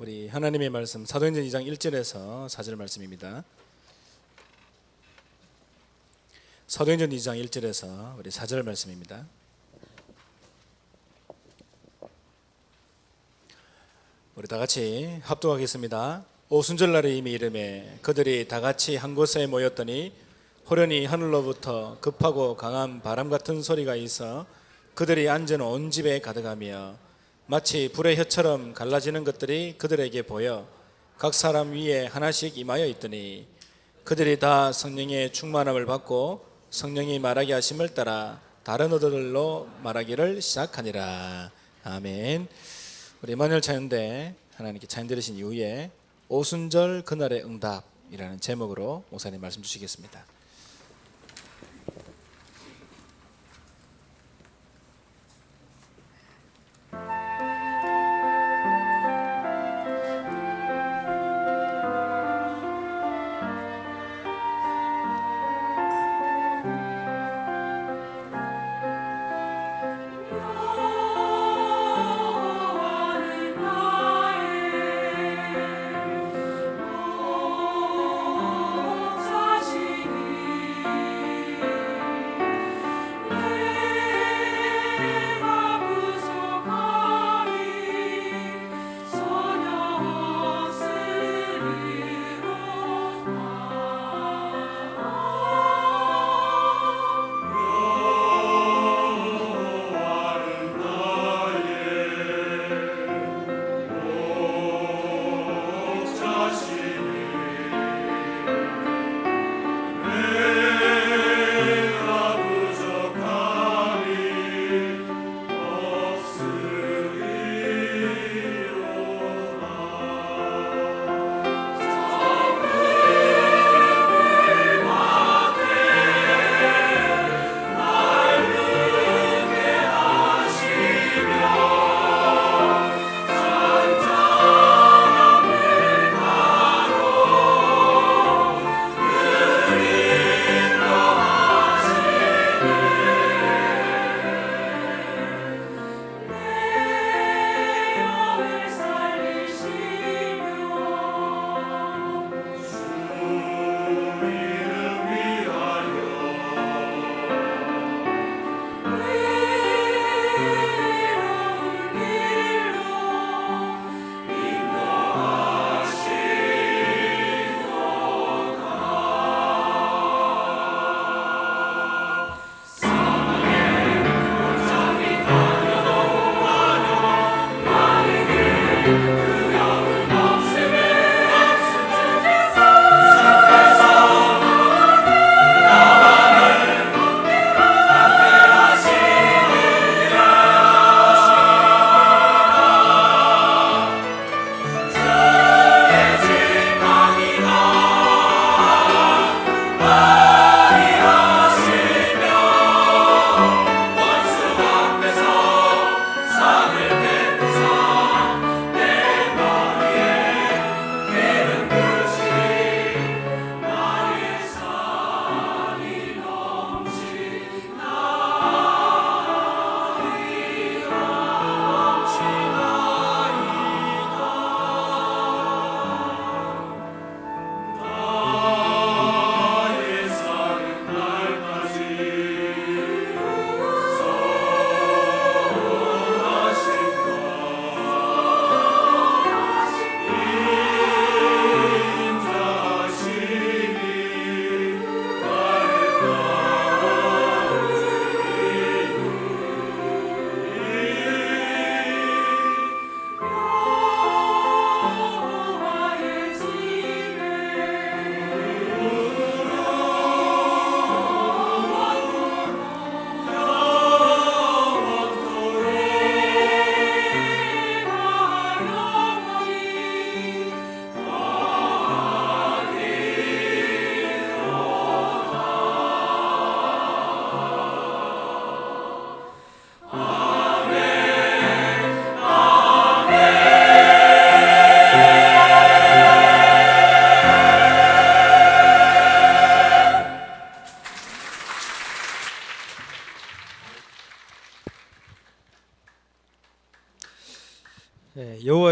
우리 하나님의 말씀 사도행전 2장 1절에서 4절 말씀입니다. 사도행전 2장 1절에서 우리 4절 말씀입니다. 우리 다 같이 합독하겠습니다. 오순절날에 이미 이르매 그들이 다 같이 한 곳에 모였더니 호련히 하늘로부터 급하고 강한 바람 같은 소리가 있어 그들이 앉은 온 집에 가득하며 마치 불의 혀처럼 갈라지는 것들이 그들에게 보여 각 사람 위에 하나씩 임하여 있더니 그들이 다 성령의 충만함을 받고 성령이 말하게 하심을 따라 다른 언어들로 말하기를 시작하니라. 아멘. 우리 임마누엘 찬양대 하나님께 찬양 들으신 이후에 오순절 그날의 응답이라는 제목으로 목사님 말씀 주시겠습니다. 자신이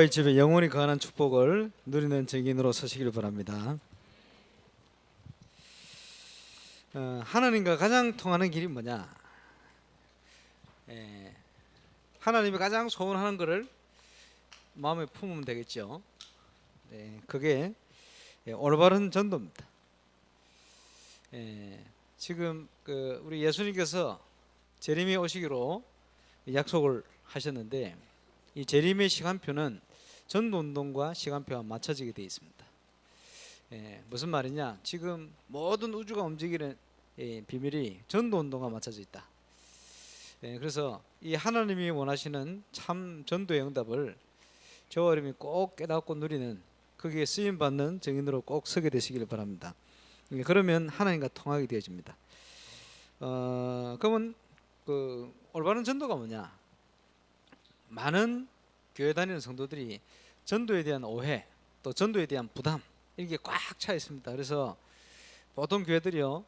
여호와의 집에 영원히 거하는 축복을 누리는 증인으로 서시길 바랍니다. 하나님과 가장 통하는 길이 뭐냐? 하나님이 가장 소원하는 것을 마음에 품으면 되겠죠. 그게 올바른 전도입니다. 지금 우리 예수님께서 재림에 오시기로 약속을 하셨는데, 이 재림의 시간표는 전도운동과 시간표가 맞춰지게 되어 있습니다. 무슨 말이냐? 지금 모든 우주가 움직이는 비밀이 전도운동과 맞춰져 있다. 그래서 이 하나님이 원하시는 참 전도의 응답을 저와 여러분이 꼭 깨닫고 누리는, 거기에 쓰임받는 증인으로 꼭 서게 되시길 바랍니다. 그러면 하나님과 통하게 되어집니다. 그러면 올바른 전도가 뭐냐? 많은 교회 다니는 성도들이 전도에 대한 오해, 또 전도에 대한 부담, 이게 꽉 차 있습니다. 그래서 보통 교회들이요,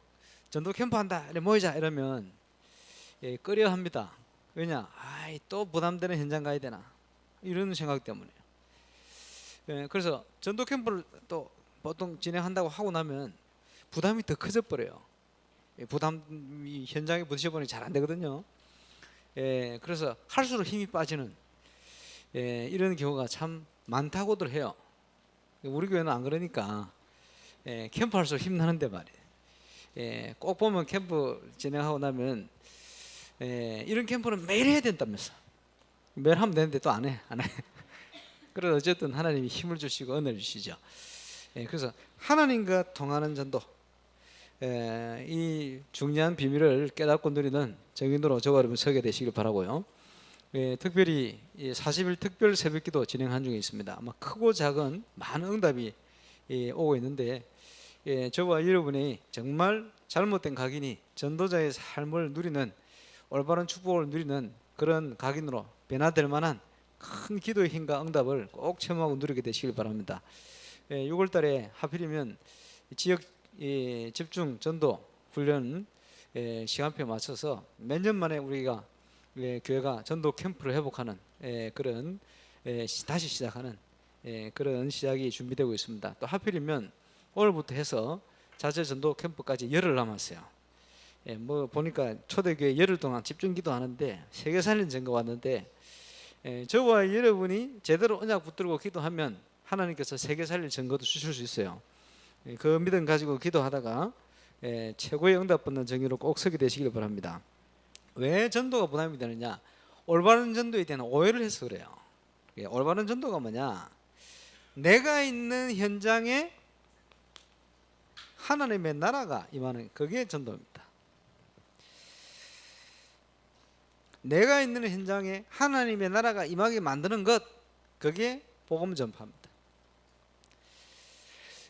전도 캠프 한다, 모이자 이러면 꺼려합니다. 왜냐? 또 부담되는 현장 가야 되나, 이런 생각 때문에. 그래서 전도 캠프를 또 보통 진행한다고 하고 나면 부담이 더 커져 버려요. 부담이 현장에 부딪혀보니 잘 안 되거든요. 그래서 할수록 힘이 빠지는 이런 경우가 참 많다고들 해요. 우리 교회는 안 그러니까 캠프 할수록 힘나는데 말이에요. 꼭 보면 캠프 진행하고 나면 이런 캠프는 매일 해야 된다면서. 매일 하면 되는데 또 안 해. 그래서 어쨌든 하나님이 힘을 주시고 은혜를 주시죠. 그래서 하나님과 통하는 전도, 이 중요한 비밀을 깨닫고 누리는 증인으로 저와 여러분 서게 되시길 바라고요. 특별히 40일 특별 새벽기도 진행한 중에 있습니다. 아마 크고 작은 많은 응답이 오고 있는데, 저와 여러분이 정말 잘못된 각인이 전도자의 삶을 누리는, 올바른 축복을 누리는 그런 각인으로 변화될 만한 큰 기도의 힘과 응답을 꼭 체험하고 누리게 되시길 바랍니다. 6월 달에 하필이면 지역 집중 전도 훈련 시간표에 맞춰서 몇 년 만에 우리가 교회가 전도 캠프를 회복하는 그런 다시 시작하는 그런 시작이 준비되고 있습니다. 또 하필이면 오늘부터 해서 자체 전도 캠프까지 열흘 남았어요. 뭐 보니까 초대교회 열흘 동안 집중 기도하는데 세계 살린 증거 왔는데, 저와 여러분이 제대로 언약 붙들고 기도하면 하나님께서 세계 살릴 증거도 주실 수 있어요. 그 믿음 가지고 기도하다가 최고의 응답 받는 증인으로 꼭 서게 되시길 바랍니다. 왜 전도가 부담이 되느냐? 올바른 전도에 대한 오해를 해서 그래요. 올바른 전도가 뭐냐? 내가 있는 현장에 하나님의 나라가 임하는, 그게 전도입니다. 내가 있는 현장에 하나님의 나라가 임하게 만드는 것, 그게 복음 전파입니다.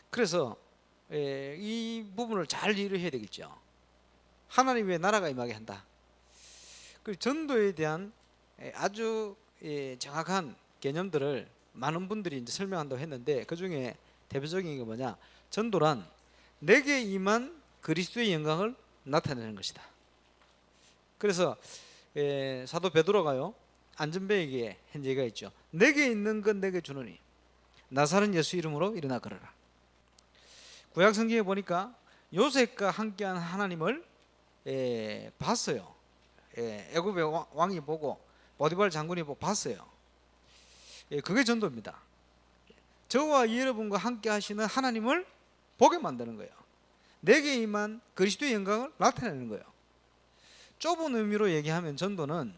그래서 이 부분을 잘 이해해야 되겠죠. 하나님의 나라가 임하게 한다. 그리고 전도에 대한 아주 정확한 개념들을 많은 분들이 이제 설명한다고 했는데, 그 중에 대표적인 게 뭐냐? 전도란 내게 임한 그리스도의 영광을 나타내는 것이다. 그래서 사도 베드로가요, 안전뱅이에 한 얘기가 있죠. 내게 있는 건 내게 주노니 나사렛 예수 이름으로 일어나 걸어라. 구약 성경에 보니까 요셉과 함께한 하나님을 봤어요. 애굽의 왕이 보고 보디발 장군이 보고 봤어요. 그게 전도입니다. 저와 여러분과 함께 하시는 하나님을 보게 만드는 거예요. 내게 임한 그리스도의 영광을 나타내는 거예요. 좁은 의미로 얘기하면 전도는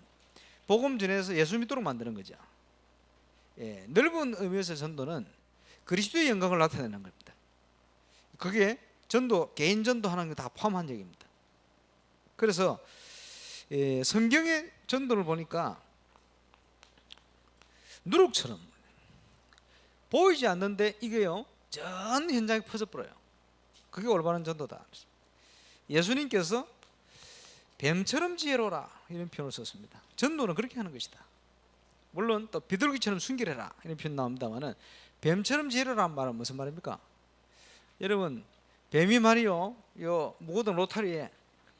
복음 전해서 예수 믿도록 만드는 거죠. 넓은 의미에서 전도는 그리스도의 영광을 나타내는 겁니다. 그게 전도, 개인 전도하는 게 다 포함한 얘기입니다. 그래서 성경의 전도를 보니까 누룩처럼 보이지 않는데 이게요, 전 현장에 퍼져버려요. 그게 올바른 전도다. 예수님께서 뱀처럼 지혜로라, 이런 표현을 썼습니다. 전도는 그렇게 하는 것이다. 물론 또 비둘기처럼 순결해라, 이런 표현 나옵니다만은, 뱀처럼 지혜로라는 말은 무슨 말입니까? 여러분, 뱀이 말이요, 요 모든 로타리에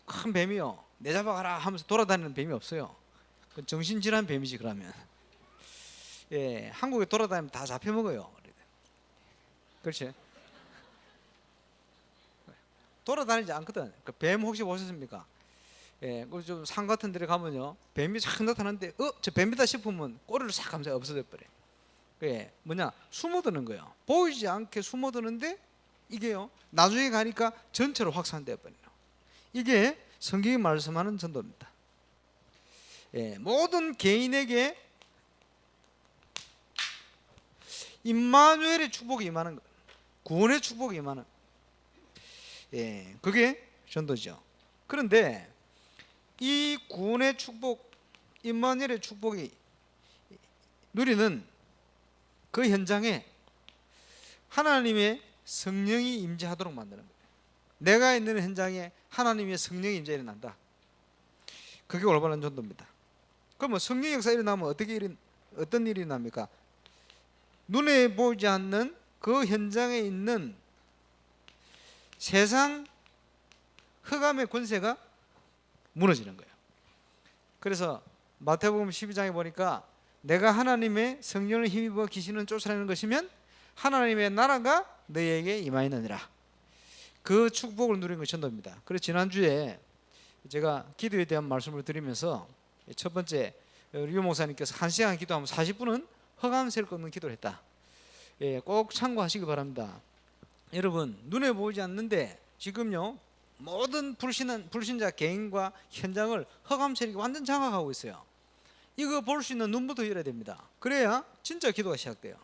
큰 뱀이요, 내 잡아가라 하면서 돌아다니는 뱀이 없어요. 정신질환 뱀이지. 그러면 한국에 돌아다니면 다 잡혀 먹어요. 그렇지? 돌아다니지 않거든. 그 뱀 혹시 보셨습니까? 좀 산 같은 데 가면요, 뱀이 싹 나타나는데 저 뱀이다 싶으면 꼬리를 싹 감싸 없어져 버려. 그게 뭐냐, 숨어드는 거예요. 보이지 않게 숨어드는데 이게요, 나중에 가니까 전체로 확산되어 버려요. 이게 성경이 말씀하는 전도입니다. 모든 개인에게 임마누엘의 축복이 임하는 것, 구원의 축복이 임하는, 그게 전도죠. 그런데 이 구원의 축복, 임마누엘의 축복이 누리는 그 현장에 하나님의 성령이 임재하도록 만드는 거예요. 내가 있는 현장에 하나님의 성령이 임재 일어난다. 그게 올바른 전도입니다. 그러면 성령 역사 일어나면 어떤 일이 일어납니까? 눈에 보이지 않는 그 현장에 있는 세상 흑암의 권세가 무너지는 거예요. 그래서 마태복음 12장에 보니까 내가 하나님의 성령을 힘입어 귀신을 쫓아내는 것이면 하나님의 나라가 너희에게 임하였느니라. 그 축복을 누리는 것이 전도입니다. 그래서 지난주에 제가 기도에 대한 말씀을 드리면서 첫 번째, 류 목사님께서 1시간 기도하면 40분은 허감셀 거 없는 기도를 했다. 꼭 참고하시기 바랍니다. 여러분, 눈에 보이지 않는데 지금요, 모든 불신자 개인과 현장을 허감세력이 완전 장악하고 있어요. 이거 볼 수 있는 눈부터 열어야 됩니다. 그래야 진짜 기도가 시작돼요.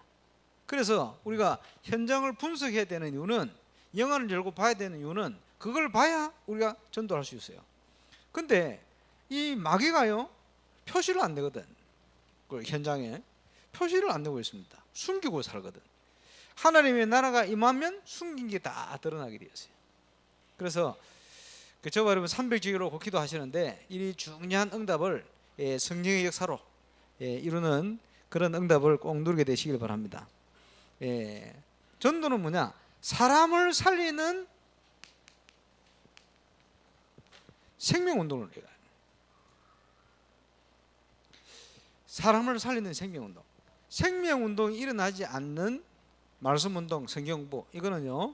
그래서 우리가 현장을 분석해야 되는 이유는, 영안을 열고 봐야 되는 이유는, 그걸 봐야 우리가 전도할 수 있어요. 근데 이 마귀가요, 표시를 안 내거든. 그 현장에 표시를 안 내고 있습니다. 숨기고 살거든. 하나님의 나라가 임하면 숨긴 게 다 드러나게 되었어요. 그래서 저와 여러분 300주기로 기도하시는데 이 중요한 응답을 성령의 역사로 이루는 그런 응답을 꼭 누리게 되시길 바랍니다. 전도는 뭐냐? 사람을 살리는 생명운동을 해요. 사람을 살리는 생명운동. 생명운동이 일어나지 않는 말씀운동, 성경공부, 이거는요,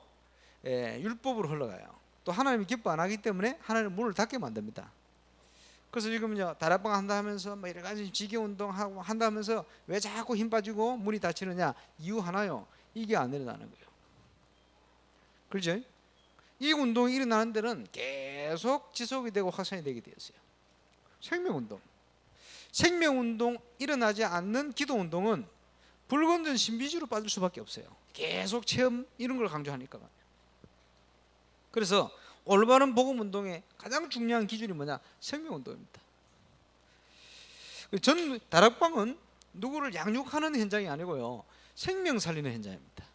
율법으로 흘러가요. 또 하나님이 기뻐 안 하기 때문에 하나님 문을 닫게 만듭니다. 그래서 지금요, 다락방 한다 하면서 뭐 여러 가지 지게운동 한다 하면서 왜 자꾸 힘 빠지고 문이 닫히느냐? 이유 하나요, 이게 안 일어나는 거예요. 그렇죠? 이 운동이 일어나는 데는 계속 지속이 되고 확산이 되게 되었어요. 생명운동. 생명운동 일어나지 않는 기도운동은 불건전 신비주의로 빠질 수밖에 없어요. 계속 체험 이런 걸 강조하니까. 그래서 올바른 복음운동의 가장 중요한 기준이 뭐냐? 생명운동입니다. 전 다락방은 누구를 양육하는 현장이 아니고요, 생명 살리는 현장입니다.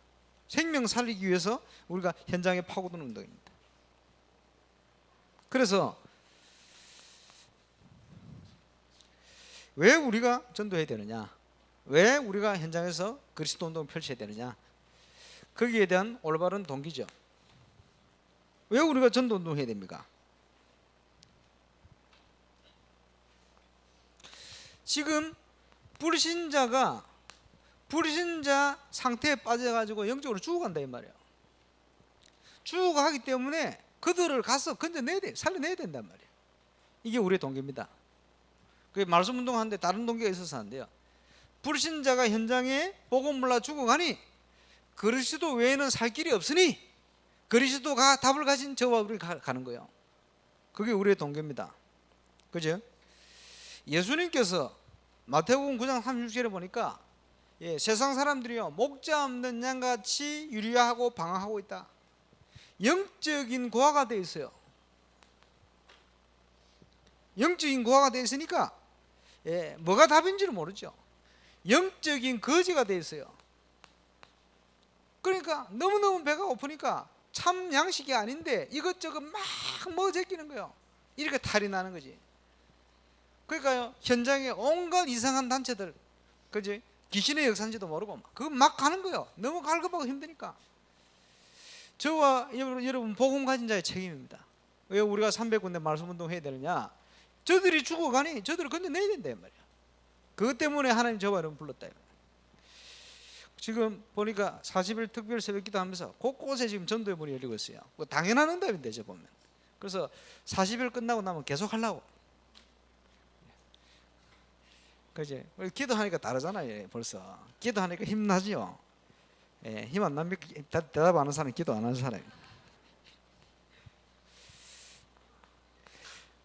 생명 살리기 위해서 우리가 현장에 파고드는 운동입니다. 그래서 왜 우리가 전도해야 되느냐? 왜 우리가 현장에서 그리스도 운동을 펼쳐야 되느냐? 거기에 대한 올바른 동기죠. 왜 우리가 전도 운동해야 됩니까? 지금 불신자 상태에 빠져가지고 영적으로 죽어간다 이 말이에요. 죽어가기 때문에 그들을 가서 건져내야 돼, 살려내야 된단 말이에요. 이게 우리의 동기입니다. 그 말씀 운동하는데 다른 동기가 있어서 안 돼요. 불신자가 현장에 복음 몰라 죽어가니 그리스도 외에는 살 길이 없으니 그리스도가 답을 가진 저와 우리 가는 거예요. 그게 우리의 동기입니다. 그죠? 예수님께서 마태복음 9장 36절에 보니까 세상 사람들이요, 목자 없는 양같이 유리하고 방황하고 있다. 영적인 고아가 되어 있어요. 영적인 고아가 되어 있으니까 뭐가 답인지를 모르죠. 영적인 거지가 되어 있어요. 그러니까 너무너무 배가 고프니까 참 양식이 아닌데 이것저것 막 먹어 제끼는 거예요. 이렇게 탈이 나는 거지. 그러니까요, 현장에 온갖 이상한 단체들, 그지? 귀신의 역사인지도 모르고 그거 막 가는 거예요. 너무 갈급하고 힘드니까. 저와 여러분 복음 가진 자의 책임입니다. 왜 우리가 300군데 말씀 운동 해야 되느냐? 저들이 죽어가니 저들을 건져내야 된다 말이야. 그것 때문에 하나님 저와 여러분 불렀다. 지금 보니까 40일 특별 새벽기도 하면서 곳곳에 지금 전도의 문이 열리고 있어요. 뭐 당연한 응답인데 저 보면. 그래서 40일 끝나고 나면 계속 하려고. 그지? 기도하니까 다르잖아요. 벌써 기도하니까 힘나지요. 예, 힘 안 나면 대답 안 하는 사람 기도 안 하는 사람.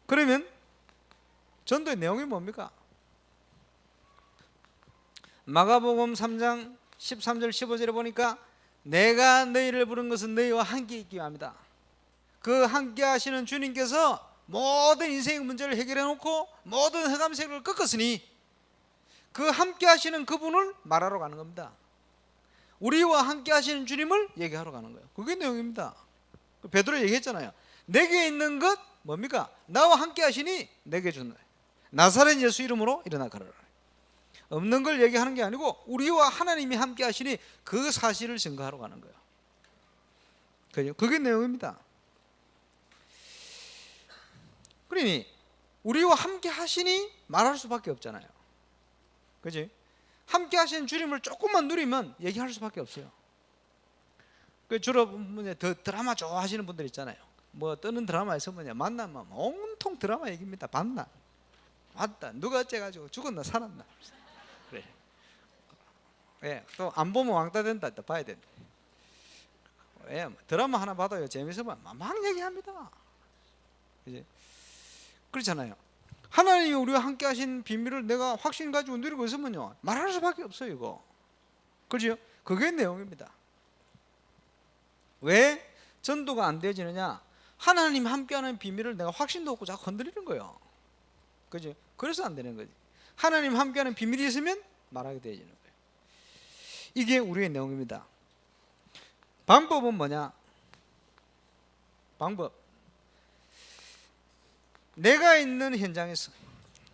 그러면 전도의 내용이 뭡니까? 마가복음 3장 13절 15절에 보니까 내가 너희를 부른 것은 너희와 함께 있기 위함이다. 그 함께 하시는 주님께서 모든 인생의 문제를 해결해 놓고 모든 흑암색을 꺾었으니 그 함께 하시는 그분을 말하러 가는 겁니다. 우리와 함께 하시는 주님을 얘기하러 가는 거예요. 그게 내용입니다. 베드로 얘기했잖아요. 내게 있는 것 뭡니까? 나와 함께 하시니 내게 준다. 나사렛 예수 이름으로 일어나 걸어라. 없는 걸 얘기하는 게 아니고 우리와 하나님이 함께 하시니 그 사실을 증거하러 가는 거예요. 그죠? 그게 내용입니다. 그러니 우리와 함께 하시니 말할 수밖에 없잖아요. 그지? 함께 하시는 주님을 조금만 누리면 얘기할 수밖에 없어요. 그 주로 더 드라마 좋아하시는 분들 있잖아요. 뭐 뜨는 드라마에서 만나면 온통 드라마 얘기입니다. 봤나? 봤다. 누가 어째가지고 죽었나 살았나? 그래. 예, 또 안 보면 왕따 된다. 또 봐야 된다. 예, 드라마 하나 봐도요 재밌으면 막 얘기합니다. 그지? 그렇잖아요. 하나님이 우리와 함께 하신 비밀을 내가 확신 가지고 누리고 있으면요 말할 수밖에 없어요. 이거 그렇죠? 그게 내용입니다. 왜 전도가 안 되어지느냐? 하나님 함께하는 비밀을 내가 확신도 없고 자꾸 건드리는 거예요. 그죠? 그래서 안 되는 거지. 하나님 함께하는 비밀이 있으면 말하게 되어지는 거예요. 이게 우리의 내용입니다. 방법은 뭐냐? 방법. 내가 있는 현장에서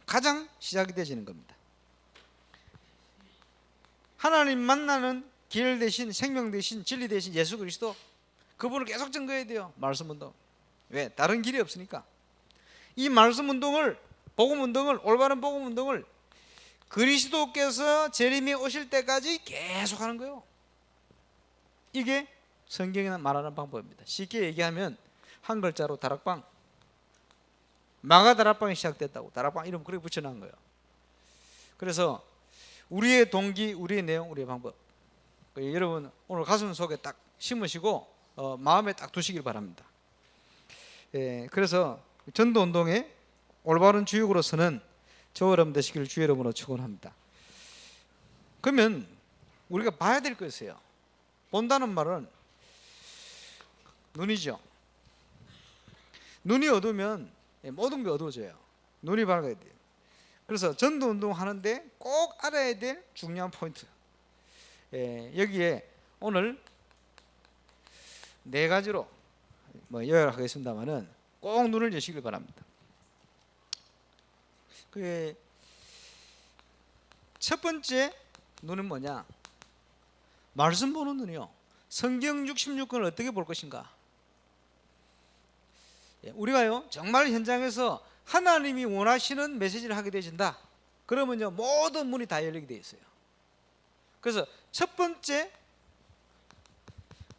가장 시작이 되어지는 겁니다. 하나님 만나는 길 대신 생명 대신 진리 대신 예수 그리스도 그분을 계속 증거해야 돼요. 말씀 운동. 왜? 다른 길이 없으니까. 이 말씀 운동을 복음 운동을 올바른 복음 운동을 그리스도께서 재림이 오실 때까지 계속 하는 거예요. 이게 성경에 말하는 방법입니다. 쉽게 얘기하면 한 글자로 다락방. 마가 다락방이 시작됐다고. 다락방 이름 그렇게 붙여놓은 거예요. 그래서 우리의 동기, 우리의 내용, 우리의 방법. 여러분 오늘 가슴 속에 딱 심으시고 마음에 딱 두시길 바랍니다. 예, 그래서 전도 운동의 올바른 주역으로서는 저와 여러분 되시기를 주의 이름으로 축원합니다. 그러면 우리가 봐야 될 거 있어요. 본다는 말은 눈이죠. 눈이 어두우면 모든 게 어두워져요. 눈이 밝아야 돼요. 그래서 전도 운동 하는데 꼭 알아야 될 중요한 포인트. 여기에 오늘 네 가지로 요약하겠습니다만은 꼭 눈을 여시길 바랍니다. 첫 번째 눈은 뭐냐? 말씀 보는 눈이요. 성경 66권을 어떻게 볼 것인가? 우리가요 정말 현장에서 하나님이 원하시는 메시지를 하게 되어진다. 그러면요 모든 문이 다 열리게 되어 있어요. 그래서 첫 번째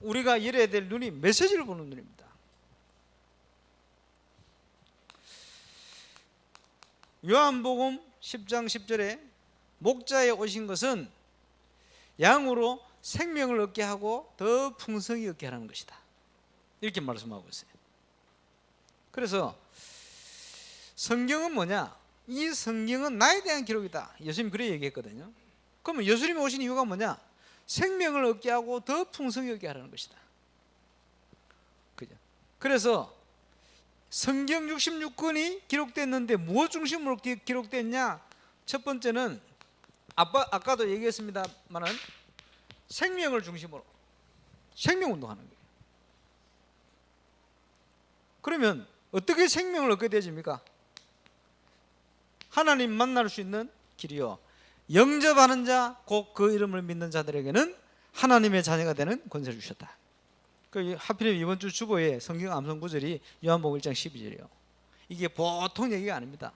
우리가 열어야 될 눈이 메시지를 보는 눈입니다. 요한복음 10장 10절에 목자에 오신 것은 양으로 생명을 얻게 하고 더 풍성히 얻게 하라는 것이다. 이렇게 말씀하고 있어요. 그래서 성경은 뭐냐? 이 성경은 나에 대한 기록이다. 예수님 그래 얘기했거든요. 그러면 예수님이 오신 이유가 뭐냐? 생명을 얻게 하고 더 풍성히 얻게 하라는 것이다. 그죠? 그래서 성경 66권이 기록됐는데 무엇 중심으로 기록됐냐? 첫 번째는 아까도 얘기했습니다만은 생명을 중심으로 생명운동하는 거예요. 그러면 어떻게 생명을 얻게 되십니까? 하나님 만날 수 있는 길이요. 영접하는 자, 곧 그 이름을 믿는 자들에게는 하나님의 자녀가 되는 권세를 주셨다. 하필이면 이번 주 주보에 성경 암송 구절이 요한복음 1장 12절이에요. 이게 보통 얘기가 아닙니다.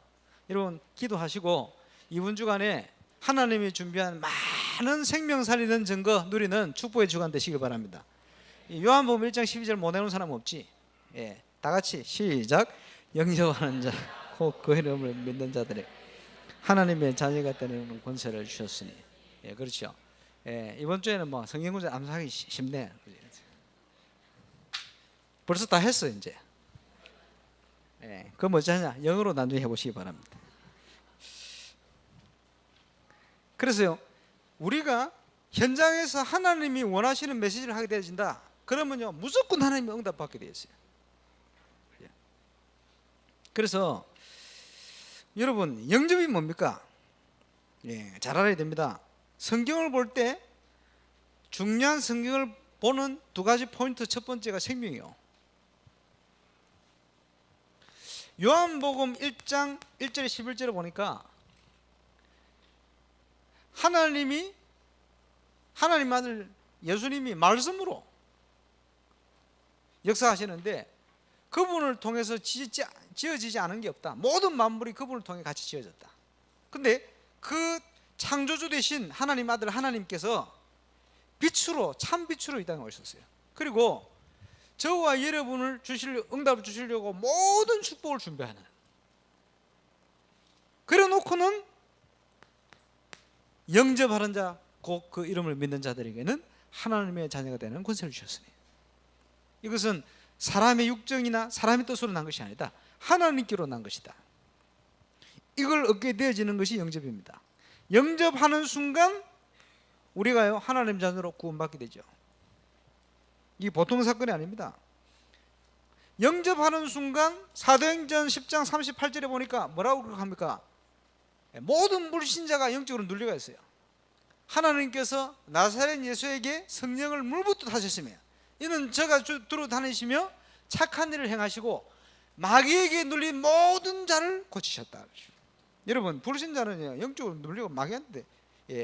여러분 기도하시고 이번 주간에 하나님이 준비한 많은 생명 살리는 증거 누리는 축복의 주간 되시길 바랍니다. 요한복음 1장 12절 못 외우는 사람 없지? 예, 다 같이 시작. 영접하는 자, 곧 그 이름을 믿는 자들의 하나님의 자녀가 되는 권세를 주셨으니. 예, 그렇죠. 예, 이번 주에는 뭐 성경 구절 암송하기 쉽네. 벌써 다 했어 이제. 예, 그럼 어쩌냐? 영어로 나중에 해보시기 바랍니다. 그래서요, 우리가 현장에서 하나님이 원하시는 메시지를 하게 되어진다. 그러면요, 무조건 하나님이 응답받게 되어 있어요. 그래서 여러분, 영접이 뭡니까? 예, 잘 알아야 됩니다. 성경을 볼 때 중요한 성경을 보는 두 가지 포인트. 첫 번째가 생명이요. 요한복음 1장 1절에 11절에 보니까 하나님 아들 예수님이 말씀으로 역사하시는데 그분을 통해서 지어지지 않은 게 없다. 모든 만물이 그분을 통해 같이 지어졌다. 근데 그 창조주 되신 하나님 아들 하나님께서 빛으로, 참 빛으로 이 땅에 오셨어요. 그리고 저와 여러분을 응답을 주시려고 모든 축복을 준비하는, 그래 놓고는 영접하는 자, 곧 그 이름을 믿는 자들에게는 하나님의 자녀가 되는 권세를 주셨으니. 이것은 사람의 육정이나 사람의 뜻으로 난 것이 아니다. 하나님께로 난 것이다. 이걸 얻게 되어지는 것이 영접입니다. 영접하는 순간 우리가요, 하나님 자녀로 구원받게 되죠. 이 보통 사건이 아닙니다. 영접하는 순간 사도행전 10장 38절에 보니까 뭐라고 합니까? 모든 불신자가 영적으로 눌려가 있어요. 하나님께서 나사렛 예수에게 성령을 물붓듯 하셨으며 이는 저가 두루 다니시며 착한 일을 행하시고 마귀에게 눌린 모든 자를 고치셨다. 여러분, 불신자는요, 영적으로 눌리고 마귀한테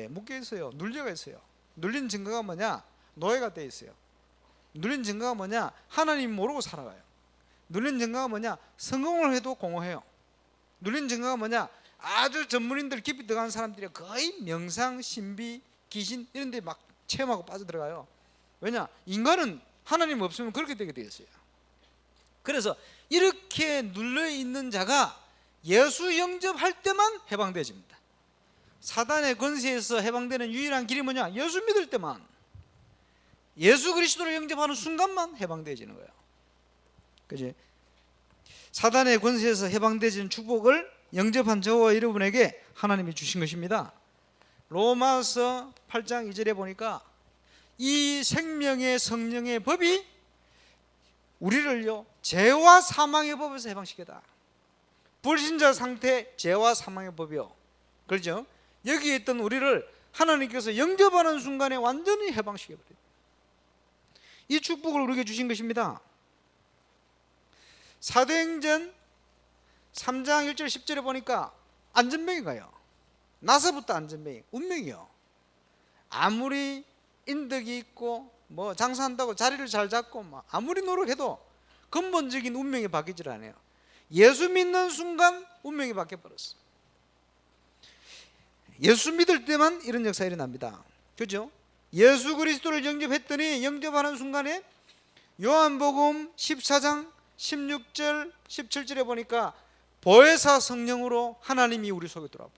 묶여 있어요. 눌려가 있어요. 눌린 증거가 뭐냐? 노예가 돼 있어요. 눌린 증거가 뭐냐? 하나님 모르고 살아가요. 눌린 증거가 뭐냐? 성공을 해도 공허해요. 눌린 증거가 뭐냐? 아주 전문인들 깊이 들어가는 사람들이 거의 명상, 신비, 귀신 이런 데 막 체험하고 빠져들어가요. 왜냐? 인간은 하나님 없으면 그렇게 되게 되어 있어요. 그래서 이렇게 눌려있는 자가 예수 영접할 때만 해방되어집니다. 사단의 권세에서 해방되는 유일한 길이 뭐냐? 예수 믿을 때만, 예수 그리스도를 영접하는 순간만 해방되어지는 거예요. 그지? 사단의 권세에서 해방되어지는 축복을 영접한 저와 여러분에게 하나님이 주신 것입니다. 로마서 8장 2절에 보니까 이 생명의 성령의 법이 우리를요, 죄와 사망의 법에서 해방시키다. 불신자 상태, 죄와 사망의 법이요. 그렇죠? 여기에 있던 우리를 하나님께서 영접하는 순간에 완전히 해방시켜버려요. 이 축복을 우리에게 주신 것입니다. 사도행전 3장 1절 10절에 보니까 안전병이가요. 나서부터 안전병이, 운명이요. 아무리 인덕이 있고 뭐 장사한다고 자리를 잘 잡고 뭐 아무리 노력해도 근본적인 운명이 바뀌질 않아요. 예수 믿는 순간 운명이 바뀌어버렸어. 예수 믿을 때만 이런 역사가 일어납니다. 그죠? 예수 그리스도를 영접했더니 영접하는 순간에 요한복음 14장 16절 17절에 보니까 보혜사 성령으로 하나님이 우리 속에 들어와.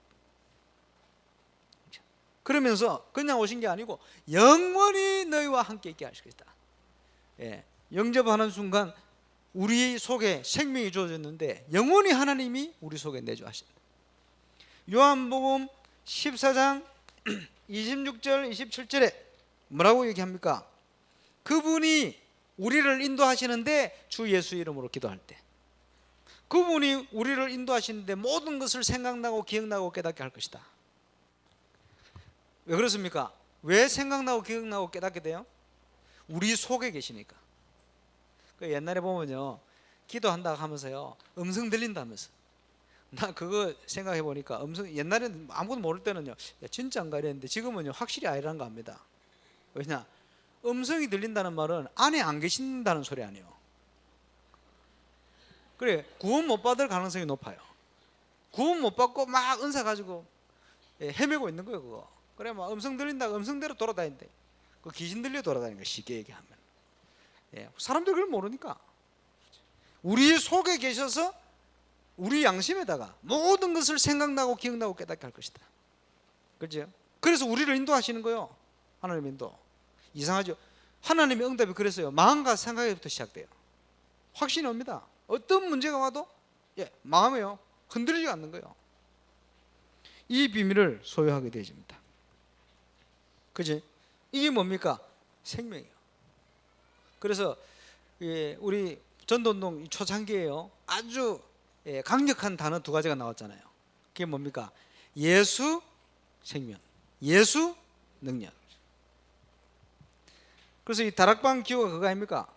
그러면서 그냥 오신 게 아니고 영원히 너희와 함께 있게 하실 것이다. 영접하는 순간 우리 속에 생명이 주어졌는데 영원히 하나님이 우리 속에 내주 하신다. 요한복음 14장 26절 27절에 뭐라고 얘기합니까? 그분이 우리를 인도하시는데 주 예수 이름으로 기도할 때, 그분이 우리를 인도하시는데 모든 것을 생각나고 기억나고 깨닫게 할 것이다. 왜 그렇습니까? 왜 생각나고 기억나고 깨닫게 돼요? 우리 속에 계시니까. 옛날에 보면요, 기도한다고 하면서요, 음성 들린다면서. 나 그거 생각해 보니까 옛날에는 아무것도 모를 때는요, 야, 진짜인가 이랬는데 지금은요, 확실히 아니라는 거 압니다. 왜냐? 음성이 들린다는 말은 안에 안 계신다는 소리 아니에요. 그래, 구원 못 받을 가능성이 높아요. 구원 못 받고 막 은사 가지고 헤매고 있는 거예요, 그거. 그래 막 음성 들린다 음성대로 돌아다닌대. 그 귀신 들려 돌아다니는 거 쉽게 얘기하면. 예, 사람들이 그걸 모르니까. 우리 속에 계셔서 우리 양심에다가 모든 것을 생각나고 기억나고 깨닫게 할 것이다. 그렇죠? 그래서 우리를 인도하시는 거예요. 하나님 인도. 이상하죠? 하나님의 응답이 그랬어요. 마음과 생각에부터 시작돼요. 확신이 옵니다. 어떤 문제가 와도 마음에요. 흔들리지 않는 거예요. 이 비밀을 소유하게 되어집니다. 그지? 이게 뭡니까? 생명이에요. 그래서 우리 전도운동 초창기에요. 아주 강력한 단어 두 가지가 나왔잖아요. 그게 뭡니까? 예수 생명, 예수 능력. 그래서 이 다락방 기호가 그거 아닙니까?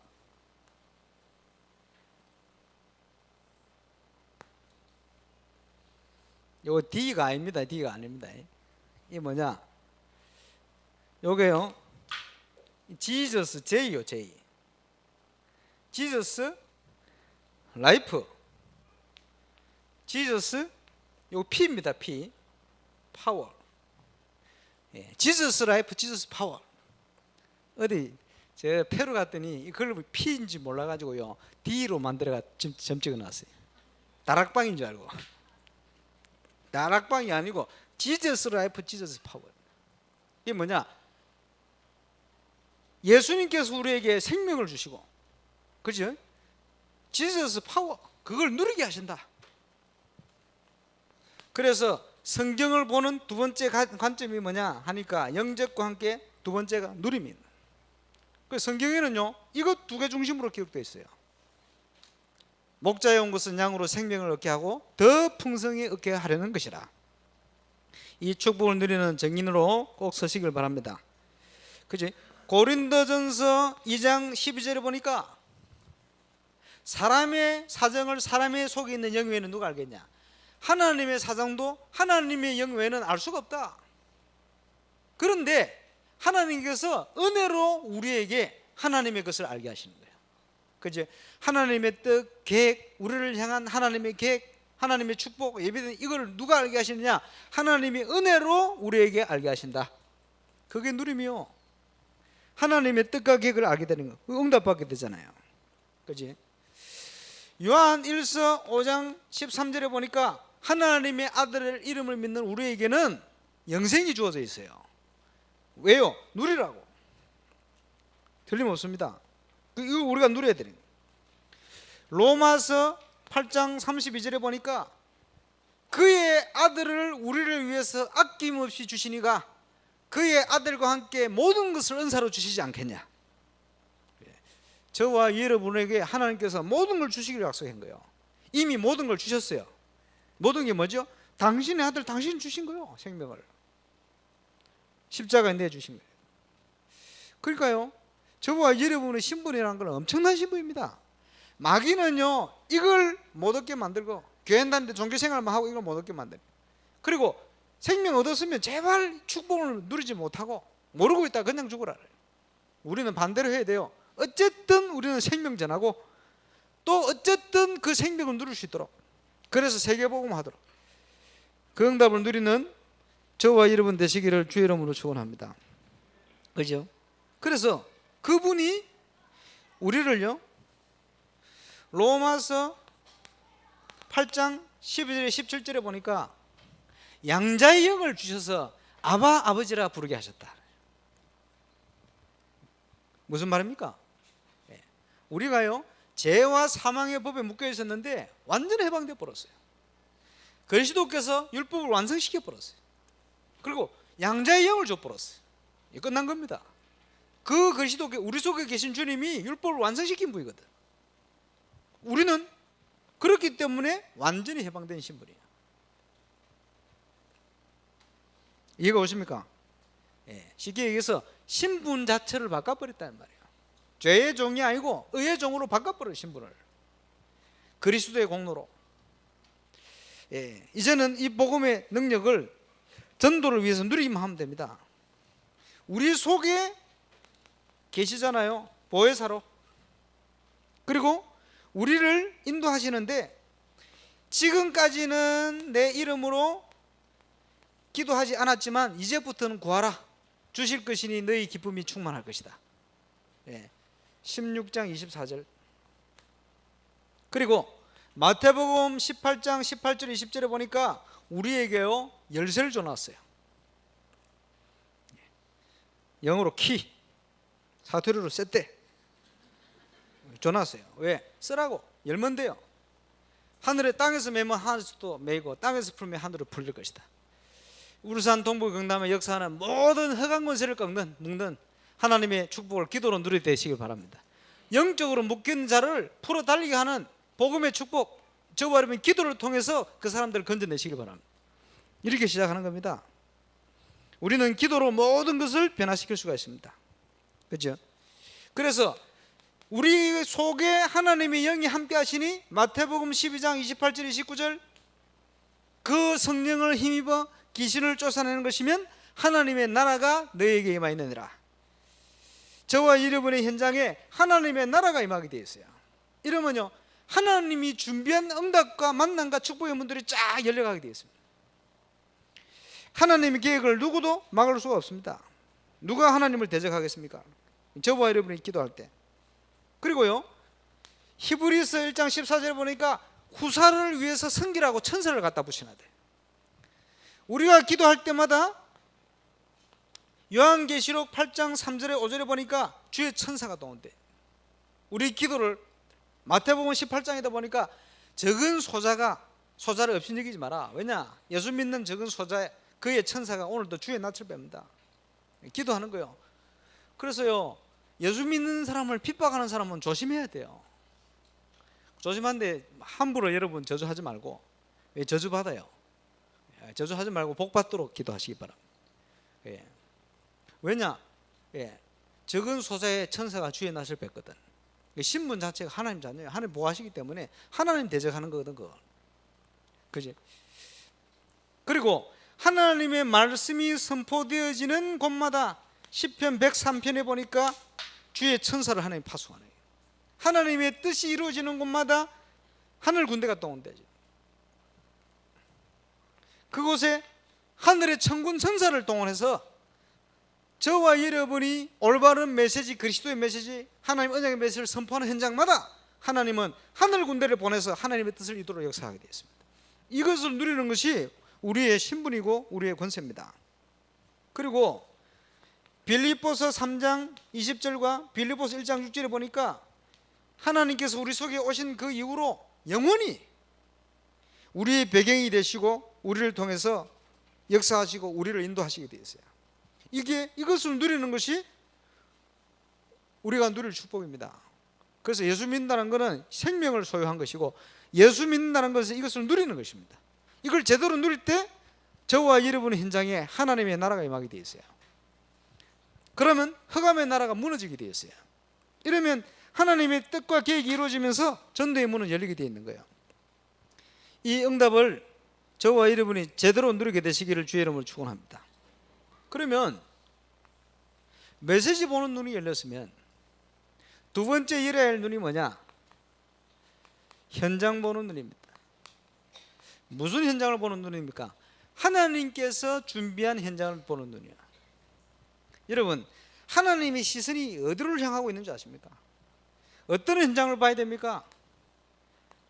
요거 D가 아닙니다. D가 아닙니다. 이게 뭐냐? 요게요. 지저스 J요, J. 지저스 라이프. 지저스 요 P입니다. P. 파워. 지저스 라이프, 지저스 파워. 어디 제가 페루 갔더니 이걸 P인지 몰라가지고요 D로 만들어가 점 찍어놨어요. 다락방인 줄 알고. 다락방이 아니고 지저스 라이프, 지저스 파워. 이게 뭐냐? 예수님께서 우리에게 생명을 주시고, 그죠? 지저스 파워, 그걸 누리게 하신다. 그래서 성경을 보는 두 번째 관점이 뭐냐 하니까 영접과 함께 두 번째가 누림입니다. 그 성경에는요 이것 두 개 중심으로 기록되어 있어요. 목자에 온 것은 양으로 생명을 얻게 하고 더 풍성히 얻게 하려는 것이라. 이 축복을 누리는 정인으로 꼭 서시길 바랍니다. 그지? 고린도전서 2장 12절에 보니까 사람의 사정을 사람의 속에 있는 영 외에는 누가 알겠냐? 하나님의 사정도 하나님의 영 외에는 알 수가 없다. 그런데 하나님께서 은혜로 우리에게 하나님의 것을 알게 하시는 거예요. 그죠? 하나님의 뜻, 계획, 우리를 향한 하나님의 계획, 하나님의 축복, 예배드린 이걸 누가 알게 하시느냐? 하나님이 은혜로 우리에게 알게 하신다. 그게 누림이요. 하나님의 뜻과 계획을 알게 되는 거. 응답받게 되잖아요. 그지? 요한 1서 5장 13절에 보니까 하나님의 아들의 이름을 믿는 우리에게는 영생이 주어져 있어요. 왜요? 누리라고. 틀림없습니다. 이거 우리가 누려야 되는 거예요. 로마서 8장 32절에 보니까 그의 아들을 우리를 위해서 아낌없이 주시니가 그의 아들과 함께 모든 것을 은사로 주시지 않겠냐. 저와 여러분에게 하나님께서 모든 걸 주시기로 약속한 거예요. 이미 모든 걸 주셨어요. 모든 게 뭐죠? 당신의 아들 당신이 주신 거예요. 생명을 십자가에 내주신 거예요. 그러니까요 저와 여러분의 신분이라는 건 엄청난 신분입니다. 마귀는요 이걸 못 얻게 만들고 교회 다니는데 종교생활만 하고 이걸 못 얻게 만들어요. 그리고 생명 얻었으면 제발 축복을 누리지 못하고 모르고 있다 그냥 죽으라. 우리는 반대로 해야 돼요. 어쨌든 우리는 생명 전하고 또 어쨌든 그 생명을 누릴 수 있도록, 그래서 세계복음 하도록 그 응답을 누리는 저와 여러분 되시기를 주의 이름으로 축원합니다. 그죠? 그래서 그분이 우리를요 로마서 8장 12절에 17절에 보니까 양자의 영을 주셔서 아바 아버지라 부르게 하셨다. 무슨 말입니까? 우리가요 죄와 사망의 법에 묶여 있었는데 완전히 해방되어 버렸어요. 그리스도께서 율법을 완성시켜 버렸어요. 그리고 양자의 영을 줘 버렸어요. 끝난 겁니다. 그 그리스도께 우리 속에 계신 주님이 율법을 완성시킨 분이거든. 우리는 그렇기 때문에 완전히 해방된 신분이에요. 이해가 오십니까? 쉽게 얘기해서 신분 자체를 바꿔버렸다는 말이에요. 죄의 종이 아니고 의의 종으로 바꿔버린 신분을 그리스도의 공로로. 이제는 이 복음의 능력을 전도를 위해서 누리기만 하면 됩니다. 우리 속에 계시잖아요, 보혜사로. 그리고 우리를 인도하시는데 지금까지는 내 이름으로 기도하지 않았지만 이제부터는 구하라. 주실 것이니 너희 기쁨이 충만할 것이다. 16장 24절. 그리고 마태복음 18장 18절 20절에 보니까 우리에게요 열쇠를 줘놨어요. 영어로 키, 사투리로 세떼 줘놨어요. 왜? 쓰라고. 열면 돼요. 하늘에 땅에서 매면 하늘에서도 매이고 땅에서 풀면 하늘로 풀릴 것이다. 우르산 동부 경남의 역사하는 모든 흑암 권세를 묶는 하나님의 축복을 기도로 누리게 되시길 바랍니다. 영적으로 묶인 자를 풀어 달리게 하는 복음의 축복, 저와 여러분 기도를 통해서 그 사람들을 건져내시길 바랍니다. 이렇게 시작하는 겁니다. 우리는 기도로 모든 것을 변화시킬 수가 있습니다. 그렇죠? 그래서 우리 속에 하나님의 영이 함께 하시니 마태복음 12장 28절 29절 그 성령을 힘입어 귀신을 쫓아내는 것이면 하나님의 나라가 너희에게 임하 있느니라. 저와 여러분의 현장에 하나님의 나라가 임하게 되어 있어요. 이러면요 하나님이 준비한 응답과 만남과 축복의 문들이 쫙 열려가게 되어 있습니다. 하나님의 계획을 누구도 막을 수가 없습니다. 누가 하나님을 대적하겠습니까? 저와 여러분이 기도할 때. 그리고요 히브리서 1장 14절에 보니까 후사를 위해서 섬기라고 천사를 갖다 붙여놔야 돼. 우리가 기도할 때마다 요한계시록 8장 3절에 5절에 보니까 주의 천사가 나온대. 우리 기도를 마태복음 18장에다 보니까 적은 소자를 없이 여기지 마라. 왜냐? 예수 믿는 적은 소자 그의 천사가 오늘도 주의 낯을 뺍니다. 기도하는 거예요. 그래서요 예수 믿는 사람을 핍박하는 사람은 조심해야 돼요. 조심한데 함부로 여러분 저주하지 말고 저주받아요. 저주하지 말고 복받도록 기도하시기 바랍니다. 왜냐? 적은 소자의 천사가 주의 낯을 뵙거든. 신분 자체가 하나님 자녀예요. 하나님 보호하시기 때문에 하나님 대적하는 거거든. 그거. 그지? 그리고 하나님의 말씀이 선포되어지는 곳마다 시편 103편에 보니까 주의 천사를 하나님 파송하네. 하나님의 뜻이 이루어지는 곳마다 하늘 군대가 또 온대죠. 그곳에 하늘의 천군 천사를 동원해서 저와 여러분이 올바른 메시지, 그리스도의 메시지, 하나님 언약의 메시지를 선포하는 현장마다 하나님은 하늘 군대를 보내서 하나님의 뜻을 이루도록 역사하게 되어 있습니다. 이것을 누리는 것이 우리의 신분이고 우리의 권세입니다. 그리고 빌립보서 3장 20절과 빌립보서 1장 6절에 보니까 하나님께서 우리 속에 오신 그 이후로 영원히 우리의 배경이 되시고 우리를 통해서 역사하시고 우리를 인도하시게 되어 있어요. 이것을 누리는 것이 우리가 누릴 축복입니다. 그래서 예수 믿는다는 것은 생명을 소유한 것이고 예수 믿는다는 것은 이것을 누리는 것입니다. 이걸 제대로 누릴 때 저와 여러분의 현장에 하나님의 나라가 임하게 되어 있어요. 그러면 흑암의 나라가 무너지게 되어 있어요. 이러면 하나님의 뜻과 계획이 이루어지면서 전도의 문은 열리게 되어 있는 거예요. 이 응답을 저와 여러분이 제대로 누리게 되시기를 주의 이름으로 축원합니다. 그러면 메시지 보는 눈이 열렸으면 두 번째 열어야 할 눈이 뭐냐? 현장 보는 눈입니다. 무슨 현장을 보는 눈입니까? 하나님께서 준비한 현장을 보는 눈이야. 여러분 하나님의 시선이 어디를 향하고 있는지 아십니까? 어떤 현장을 봐야 됩니까?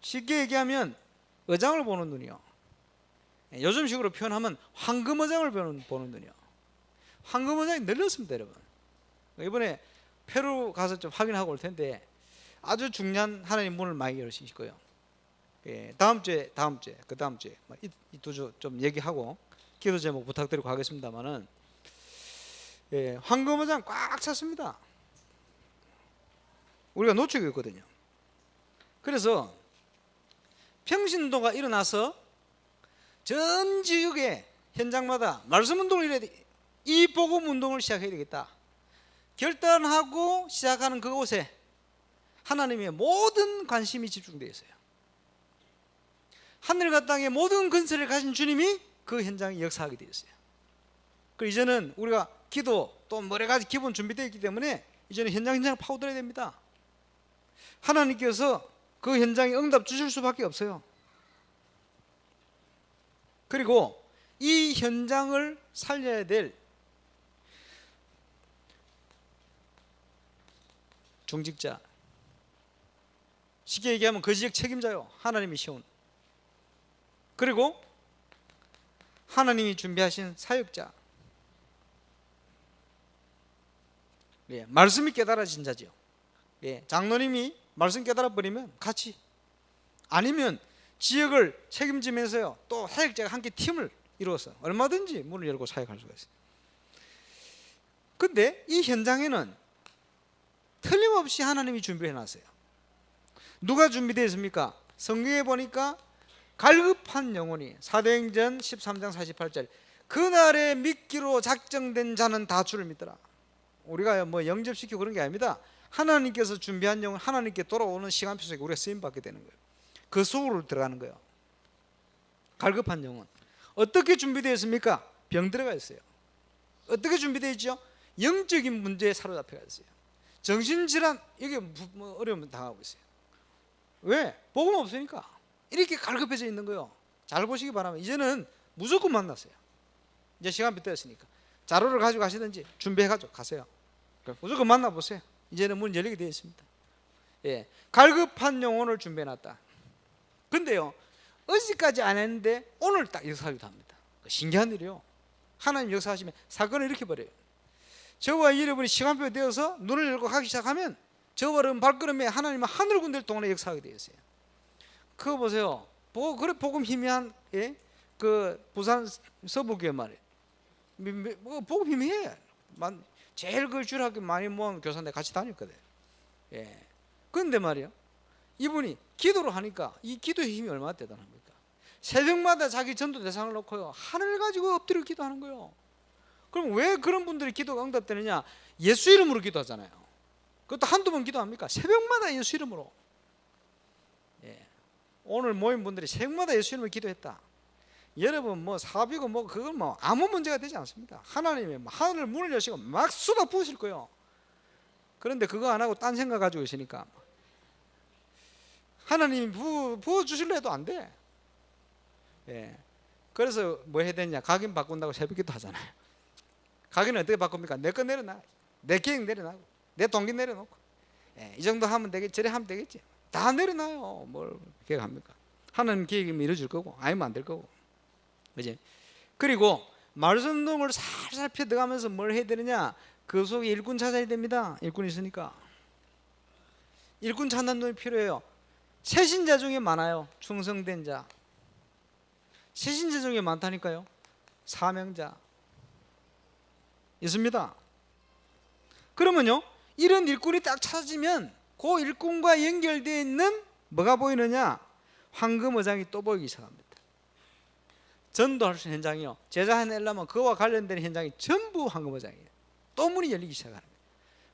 쉽게 얘기하면 의장을 보는 눈이요. 요즘식으로 표현하면 황금의장을 보는 눈이요. 황금의장이 늘렸습니다, 여러분. 이번에 페루 가서 좀 확인하고 올 텐데 아주 중요한 하나님 문을 많이 열으실 거예요. 다음 주에 그 다음 주에 이 두 주 좀 얘기하고 기도 제목 부탁드리고 하겠습니다만은 황금의장 꽉 찼습니다. 우리가 놓치고 있거든요. 그래서 평신도가 일어나서 전 지역의 현장마다 말씀 운동을 이래야 돼. 이 복음 운동을 시작해야 되겠다. 결단하고 시작하는 그곳에 하나님의 모든 관심이 집중되어 있어요. 하늘과 땅의 모든 근세를 가진 주님이 그 현장에 역사하게 되어 있어요. 그리고 이제는 우리가 기도 또 여러 가지 기본 준비되어 있기 때문에 이제는 현장을 파고들어야 됩니다. 하나님께서 그 현장에 응답 주실 수밖에 없어요. 그리고 이 현장을 살려야 될 중직자, 쉽게 얘기하면 그 지역 책임자요. 하나님이 세운. 그리고 하나님이 준비하신 사역자. 예, 말씀이 깨달아진 자죠. 예, 장로님이 말씀 깨달아 버리면 같이, 아니면 지역을 책임지면서요 또 사역자가 함께 팀을 이루어서 얼마든지 문을 열고 사역할 수가 있어요. 근데 이 현장에는 틀림없이 하나님이 준비해 놨어요. 누가 준비되어 있습니까? 성경에 보니까 갈급한 영혼이, 사도행전 13장 48절, 그날에 믿기로 작정된 자는 다 주를 믿더라. 우리가 뭐 영접시키고 그런 게 아닙니다. 하나님께서 준비한 영혼, 하나님께 돌아오는 시간표 속에 우리가 쓰임받게 되는 거예요. 그 속으로 들어가는 거예요. 갈급한 영혼. 어떻게 준비되어 있습니까? 병들어가 있어요. 어떻게 준비되어 있죠? 영적인 문제에 사로잡혀가 있어요. 정신질환, 이게 뭐 어려움 당하고 있어요. 왜? 복음 없으니까 이렇게 갈급해져 있는 거예요. 잘 보시기 바랍니다. 이제는 무조건 만났어요. 이제 시간표 되었으니까 자료를 가지고 가시든지 준비해가지고 가세요. 무조건 만나보세요. 이제는 문 열리게 되어 있습니다. 예, 갈급한 영혼을 준비해놨다. 근데요, 어제까지 안 했는데 오늘 딱 역사하기도 합니다. 신기한 일이요. 하나님 역사하시면 사건을 일으켜버려요. 저와 여러분이 시간표가 되어서 눈을 열고 가기 시작하면 저와 발걸음에 하나님은 하늘 군대를 동원해 역사하게 되어 있어요. 그거 보세요. 그래 복음 희미한, 예? 그 부산 서부교회 말이에요. 복음 희미해. 제일 그 줄하게 많이 모은 교사인데 같이 다녔거든. 예. 그런데 말이요, 이분이 기도를 하니까 이 기도의 힘이 얼마나 대단합니까? 새벽마다 자기 전도 대상을 놓고요 하늘 가지고 엎드려 기도하는 거예요. 그럼 왜 그런 분들이 기도가 응답되느냐? 예수 이름으로 기도하잖아요. 그것도 한두 번 기도합니까? 새벽마다 예수 이름으로. 예. 오늘 모인 분들이 새벽마다 예수 이름으로 기도했다. 여러분 뭐 사비고 뭐 그건 뭐 아무 문제가 되지 않습니다. 하나님이 하늘 문을 여시고 막 쏟아 부으실 거예요. 그런데 그거 안 하고 딴 생각 가지고 있으니까 하나님이 부어 주실래 해도 안 돼. 예. 그래서 뭐 해야 되냐? 각인 바꾼다고 새벽기도 하잖아요. 각인은 어떻게 바꿉니까? 내 거 내려놔, 내 계획 내려놔고, 내 동기 내려놓고, 예, 이 정도 하면 되겠지, 저래 하면 되겠지. 다 내려놔요. 뭘 계획합니까? 하나님 계획이면 이루어질 거고 아니면 안 될 거고, 그지? 그리고 말씀동을 살살 펴들어가면서 뭘 해야 되느냐? 그 속에 일꾼 찾아야 됩니다. 일꾼 있으니까 일꾼 찾는 놈이 필요해요. 새신자 중에 많아요. 충성된 자. 새신자 중에 많다니까요. 사명자 있습니다. 그러면요, 이런 일꾼이 딱 찾아지면 그 일꾼과 연결되어 있는 뭐가 보이느냐? 황금어장이 또 보이기 시작합니다. 전도할 수 있는 현장이요, 제자 해내려면 그와 관련된 현장이 전부 황금어장이에요. 또 문이 열리기 시작하는 거예요.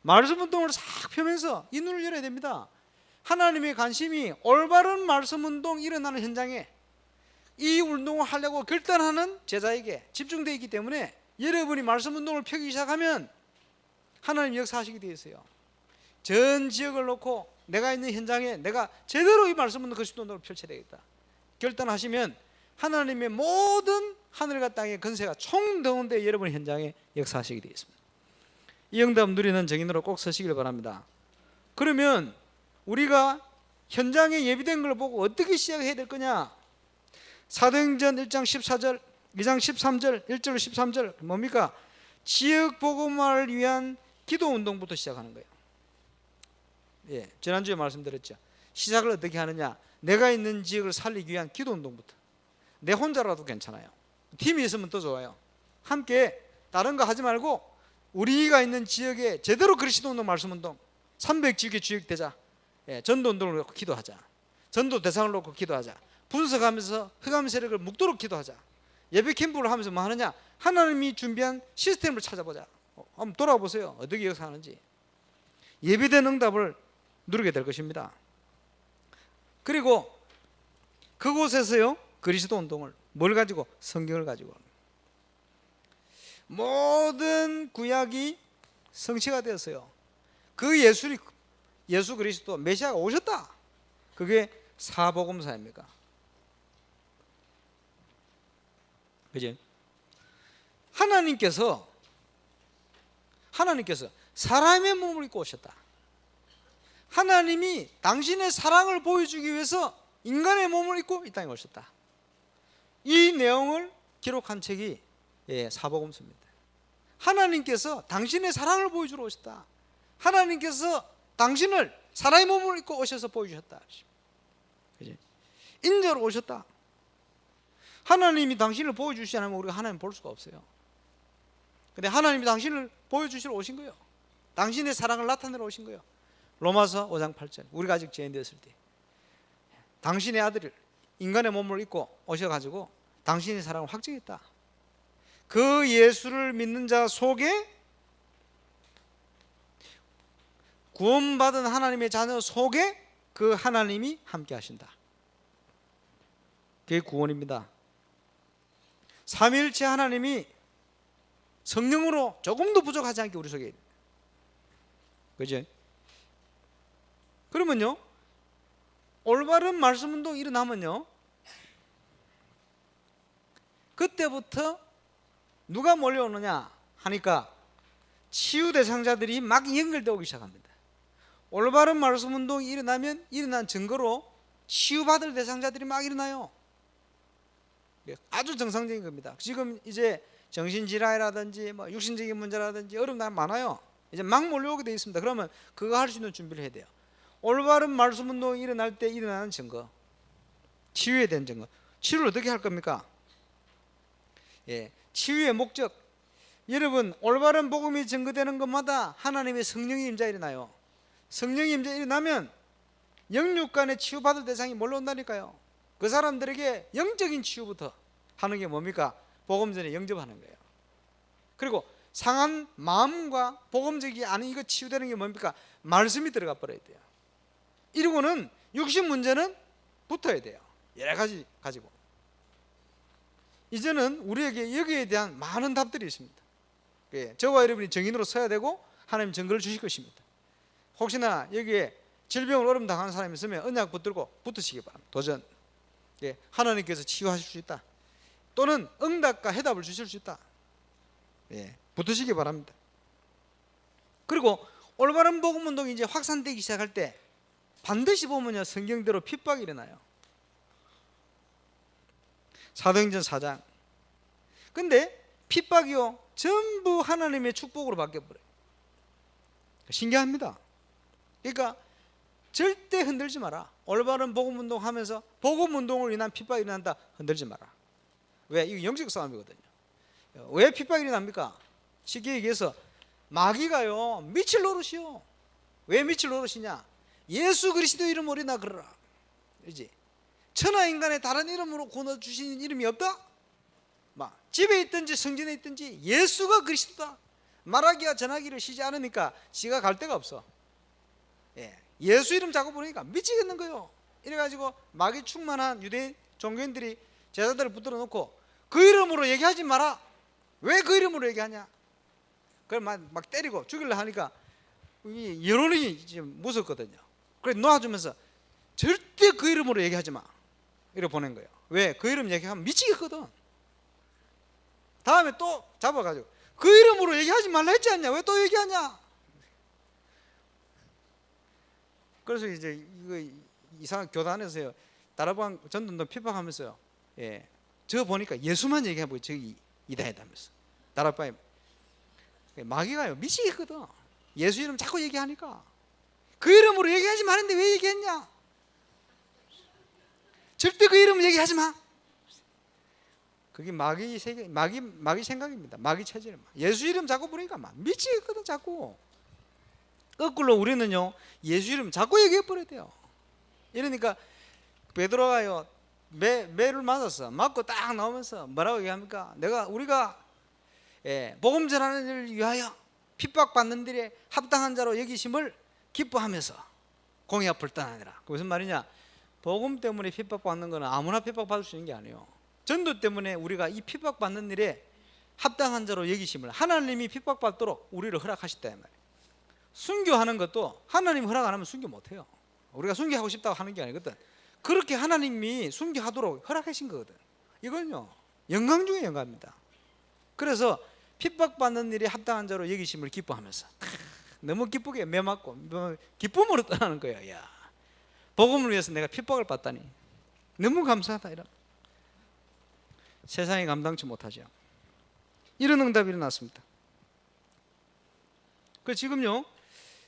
말씀 운동을 싹 펴면서 이 눈을 열어야 됩니다. 하나님의 관심이 올바른 말씀 운동 일어나는 현장에 이 운동을 하려고 결단하는 제자에게 집중되어 있기 때문에 여러분이 말씀 운동을 펴기 시작하면 하나님 역사하시게 되어 있어요. 전 지역을 놓고 내가 있는 현장에 내가 제대로 이 말씀 운동, 그리스도 운동을 펼쳐야 되겠다 결단하시면 하나님의 모든 하늘과 땅의 건세가 총동원되어 여러분 현장에 역사하시게 되어 있습니다. 이 응답 누리는 정인으로 꼭 서시길 바랍니다. 그러면 우리가 현장에 예비된 걸 보고 어떻게 시작해야 될 거냐? 사도행전 1장 14절, 2장 13절, 1절 13절 뭡니까? 지역 복음화를 위한 기도 운동부터 시작하는 거예요. 예, 지난주에 말씀드렸죠. 시작을 어떻게 하느냐? 내가 있는 지역을 살리기 위한 기도 운동부터. 내 혼자라도 괜찮아요. 팀이 있으면 더 좋아요. 함께 다른 거 하지 말고 우리가 있는 지역에 제대로 그리스도 운동, 말씀 운동, 300지역의 주역되자. 예, 전도 운동을 놓고 기도하자. 전도 대상을 놓고 기도하자. 분석하면서 흑암 세력을 묵도록 기도하자. 예배 캠프를 하면서 뭐 하느냐? 하나님이 준비한 시스템을 찾아보자. 한번 돌아보세요. 어떻게 역사하는지. 예비된 응답을 누리게 될 것입니다. 그리고 그곳에서요, 그리스도 운동을 뭘 가지고? 성경을 가지고. 모든 구약이 성취가 되었어요. 그 예수 그리스도 메시아가 오셨다. 그게 사복음서입니까? 그죠? 하나님께서 사람의 몸을 입고 오셨다. 하나님이 당신의 사랑을 보여주기 위해서 인간의 몸을 입고 이 땅에 오셨다. 이 내용을 기록한 책이 사복음서입니다. 하나님께서 당신의 사랑을 보여주러 오셨다. 하나님께서 당신을 사람의 몸을 입고 오셔서 보여주셨다. 인자로 오셨다. 하나님이 당신을 보여주시지 않으면 우리가 하나님 볼 수가 없어요. 근데 하나님이 당신을 보여주시러 오신 거예요. 당신의 사랑을 나타내러 오신 거예요. 로마서 5장 8절. 우리가 아직 죄인되었을 때 당신의 아들을 인간의 몸을 입고 오셔가지고 당신의 사랑을 확증했다. 그 예수를 믿는 자 속에, 구원받은 하나님의 자녀 속에 그 하나님이 함께 하신다. 그게 구원입니다. 삼위일체 하나님이 성령으로 조금도 부족하지 않게 우리 속에, 그죠? 그러면요, 올바른 말씀 운동이 일어나면요, 그때부터 누가 몰려오느냐 하니까 치유 대상자들이 막 연결되기 시작합니다. 올바른 말씀 운동이 일어나면 일어난 증거로 치유받을 대상자들이 막 일어나요. 아주 정상적인 겁니다. 지금 이제 정신질환이라든지 뭐 육신적인 문제라든지 어려운 날 많아요. 이제 막 몰려오게 되어 있습니다. 그러면 그거 할 수 있는 준비를 해야 돼요. 올바른 말씀 운동이 일어날 때 일어나는 증거, 치유에 대한 증거. 치유를 어떻게 할 겁니까? 치유의 목적. 여러분, 올바른 복음이 증거되는 것마다 하나님의 성령의 임재가 일어나요. 성령의 임재가 일어나면 영육 간의 치유받을 대상이 몰려온다니까요. 그 사람들에게 영적인 치유부터 하는 게 뭡니까? 복음 전에 영접하는 거예요. 그리고 상한 마음과 복음적이 아닌 이거 치유되는 게 뭡니까? 말씀이 들어가 버려야 돼요. 이러고는 육신 문제는 붙어야 돼요. 여러 가지 가지고. 이제는 우리에게 여기에 대한 많은 답들이 있습니다. 저와 여러분이 증인으로 서야 되고 하나님 증거를 주실 것입니다. 혹시나 여기에 질병을 어려움 당하는 사람이 있으면 언약 붙들고 붙으시기 바랍니다. 도전. 하나님께서 치유하실 수 있다. 또는 응답과 해답을 주실 수 있다. 붙으시기 바랍니다. 그리고 올바른 복음 운동이 이제 확산되기 시작할 때 반드시 보면요, 성경대로 핍박이 일어나요. 사도행전 4장. 근데 핍박이요, 전부 하나님의 축복으로 바뀌어버려요. 신기합니다. 그러니까 절대 흔들지 마라. 올바른 복음 운동하면서 복음 운동을 인한 핍박이 일어난다, 흔들지 마라. 왜? 이거 영적 싸움이거든요. 왜 핍박이 일어납니까? 쉽게 얘기해서 마귀가요, 미칠 노릇이요. 왜 미칠 노릇이냐? 예수 그리스도 이름 우리나 그러라. 그렇지? 천하 인간의 다른 이름으로 구원해 주시는 이름이 없다. 막 집에 있든지 성전에 있든지 예수가 그리스도다 말하기와 전하기를 쉬지 않으니까 지가 갈 데가 없어. 예수 이름 자꾸 부르니까 미치겠는 거예요. 이래가지고 마귀 충만한 유대인 종교인들이 제자들을 붙들어 놓고 그 이름으로 얘기하지 마라. 왜 그 이름으로 얘기하냐? 그걸 막 때리고 죽이려 하니까 이 여론이 지금 무섭거든요. 그래서 놓아주면서 절대 그 이름으로 얘기하지 마, 이렇게 보낸 거예요. 왜? 그 이름 얘기하면 미치겠거든. 다음에 또 잡아가지고 그 이름으로 얘기하지 말라 했지 않냐? 왜 또 얘기하냐? 그래서 이제 이거 이상한 교단에서요, 다락방 전도도 핍박하면서요, 저 보니까 예수만 얘기하고 저기 이다이다면서 다락방에 마귀가요 미치겠거든. 예수 이름 자꾸 얘기하니까 그 이름으로 얘기하지 마는데 왜 얘기했냐? 절대 그 이름 얘기하지 마. 그게 마귀 세계, 마귀 생각입니다. 마귀 체질. 예수 이름 자꾸 부르니까 막 미치겠거든 자꾸. 거꾸로 우리는요, 예수 이름 자꾸 얘기해 버려야 돼요. 이러니까 베드로가요, 매를 맞았어. 맞고 딱 나오면서 뭐라고 얘기합니까? 우리가 복음 전하는 일을 위하여 핍박받는 일에 합당한 자로 여기심을 기뻐하면서 공의 앞을 떠나니라. 무슨 말이냐? 복음 때문에 핍박받는 거는 아무나 핍박받을 수 있는 게 아니에요. 전도 때문에 우리가 이 핍박받는 일에 합당한 자로 여기심을, 하나님이 핍박받도록 우리를 허락하셨다 이 말이에요. 순교하는 것도 하나님 허락 안 하면 순교 못해요. 우리가 순교하고 싶다고 하는 게 아니거든. 그렇게 하나님이 순교하도록 허락하신 거거든. 이건요, 영광 중에 영광입니다. 그래서 핍박받는 일이 합당한 자로 여기심을 기뻐하면서 너무 기쁘게 매맞고 기쁨으로 떠나는 거예요. 야, 복음을 위해서 내가 핍박을 받다니 너무 감사하다. 이런 세상이 감당치 못하죠. 이런 응답이 일어났습니다. 그 지금요,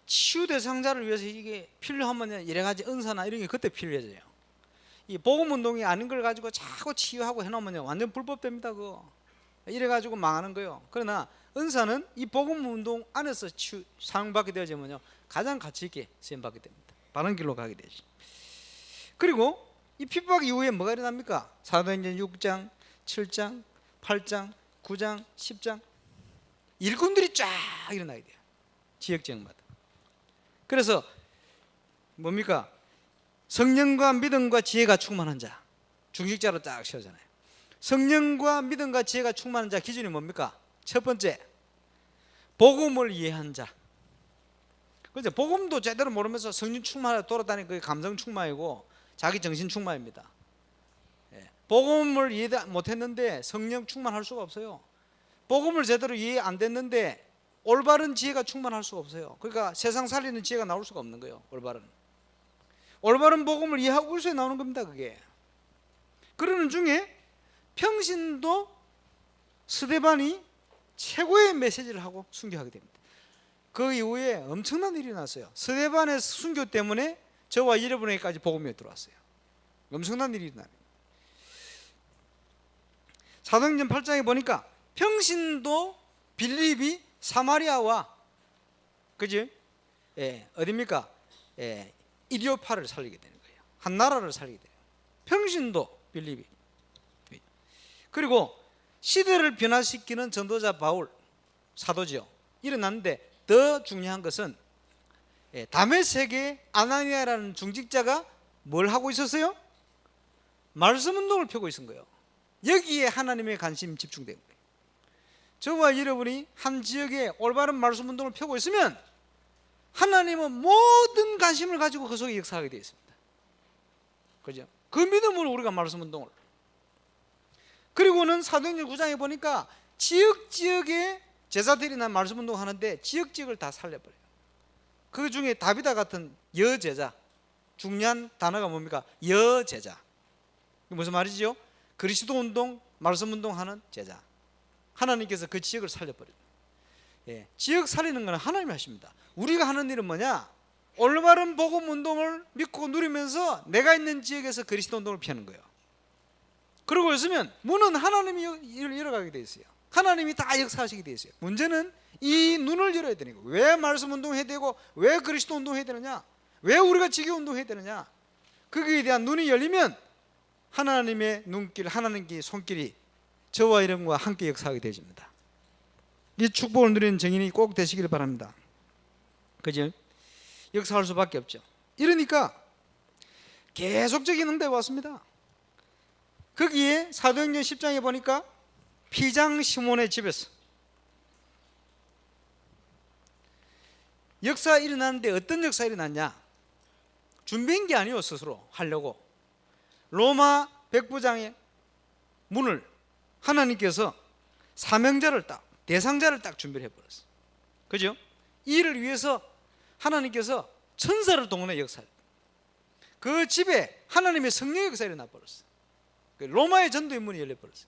치유 대상자를 위해서 이게 필요하면 여러 가지 은사나 이런 게 그때 필요해져요. 이 복음 운동이 아닌 걸 가지고 자꾸 치유하고 해놓으면 완전 불법됩니다. 그거 이래 가지고 망하는 거예요. 그러나 은사는 이 복음 운동 안에서 사용받게 되어지면요, 가장 가치 있게 쓰임받게 됩니다. 바른 길로 가게 되지. 그리고 이 핍박 이후에 뭐가 일어납니까? 사도행전 6장, 7장, 8장, 9장, 10장 일꾼들이 쫙 일어나게 돼요. 지역 지역마다. 그래서 뭡니까? 성령과 믿음과 지혜가 충만한 자, 중직자로 딱 세우잖아요. 성령과 믿음과 지혜가 충만한 자 기준이 뭡니까? 첫 번째, 복음을 이해한 자. 그죠? 복음도 제대로 모르면서 성령 충만하게 돌아다니는 그게 감성 충만이고 자기 정신 충만입니다. 복음을 이해 못했는데 성령 충만할 수가 없어요. 복음을 제대로 이해 안 됐는데 올바른 지혜가 충만할 수가 없어요. 그러니까 세상 살리는 지혜가 나올 수가 없는 거예요. 올바른 복음을 이해하고 있어야 나오는 겁니다. 그게. 그러는 중에 평신도 스데반이 최고의 메시지를 하고 순교하게 됩니다. 그 이후에 엄청난 일이 났어요. 스데반의 순교 때문에 저와 여러분에게까지 복음이 들어왔어요. 엄청난 일이 일어나요. 사도행전 8장에 보니까 평신도 빌립이 사마리아와 그지? 어디입니까? 이디오파를 살리게 되는 거예요. 한 나라를 살리게 돼요. 평신도 빌립이. 그리고 시대를 변화시키는 전도자 바울 사도죠. 일어났는데 더 중요한 것은 다메섹의 아나니아라는 중직자가 뭘 하고 있었어요? 말씀 운동을 펴고 있은 거예요. 여기에 하나님의 관심이 집중된 거예요. 저와 여러분이 한 지역에 올바른 말씀 운동을 펴고 있으면 하나님은 모든 관심을 가지고 그 속에 역사하게 되어 있습니다. 그죠? 그 믿음으로 우리가 말씀 운동을. 그리고는 사도행전 9장에 보니까 지역에 제자들이나 말씀 운동 하는데 지역을 다 살려버려요. 그 중에 다비다 같은 여제자, 중요한 단어가 뭡니까? 여제자. 무슨 말이죠? 그리스도 운동, 말씀 운동하는 제자. 하나님께서 그 지역을 살려버려요. 지역 살리는 건 하나님이 하십니다. 우리가 하는 일은 뭐냐? 올바른 복음 운동을 믿고 누리면서 내가 있는 지역에서 그리스도 운동을 피하는 거예요. 그러고 있으면 문은 하나님이 열어가게 돼 있어요. 하나님이 다 역사하시게 돼 있어요. 문제는 이 눈을 열어야 되는 거예요. 왜 말씀 운동해야 되고 왜 그리스도 운동해야 되느냐? 왜 우리가 지교 운동해야 되느냐? 거기에 대한 눈이 열리면 하나님의 눈길, 하나님의 손길이 저와 여러분과 함께 역사하게 되집니다. 이 축복을 누리는 증인이 꼭 되시길 바랍니다. 그죠? 역사할 수밖에 없죠. 이러니까 계속적인 응답이 왔습니다. 거기에 사도행전 10장에 보니까 피장 시몬의 집에서 역사 일어났는데 어떤 역사 일어났냐? 준비한 게 아니에요. 스스로 하려고 로마 백부장의 문을 하나님께서 사명자를 딱, 대상자를 딱 준비를 해버렸어요. 그죠? 이 일을 위해서 하나님께서 천사를 동원해 역사를, 그 집에 하나님의 성령의 역사가 일어나 버렸어요. 로마의 전도의 문이 열려버렸어요.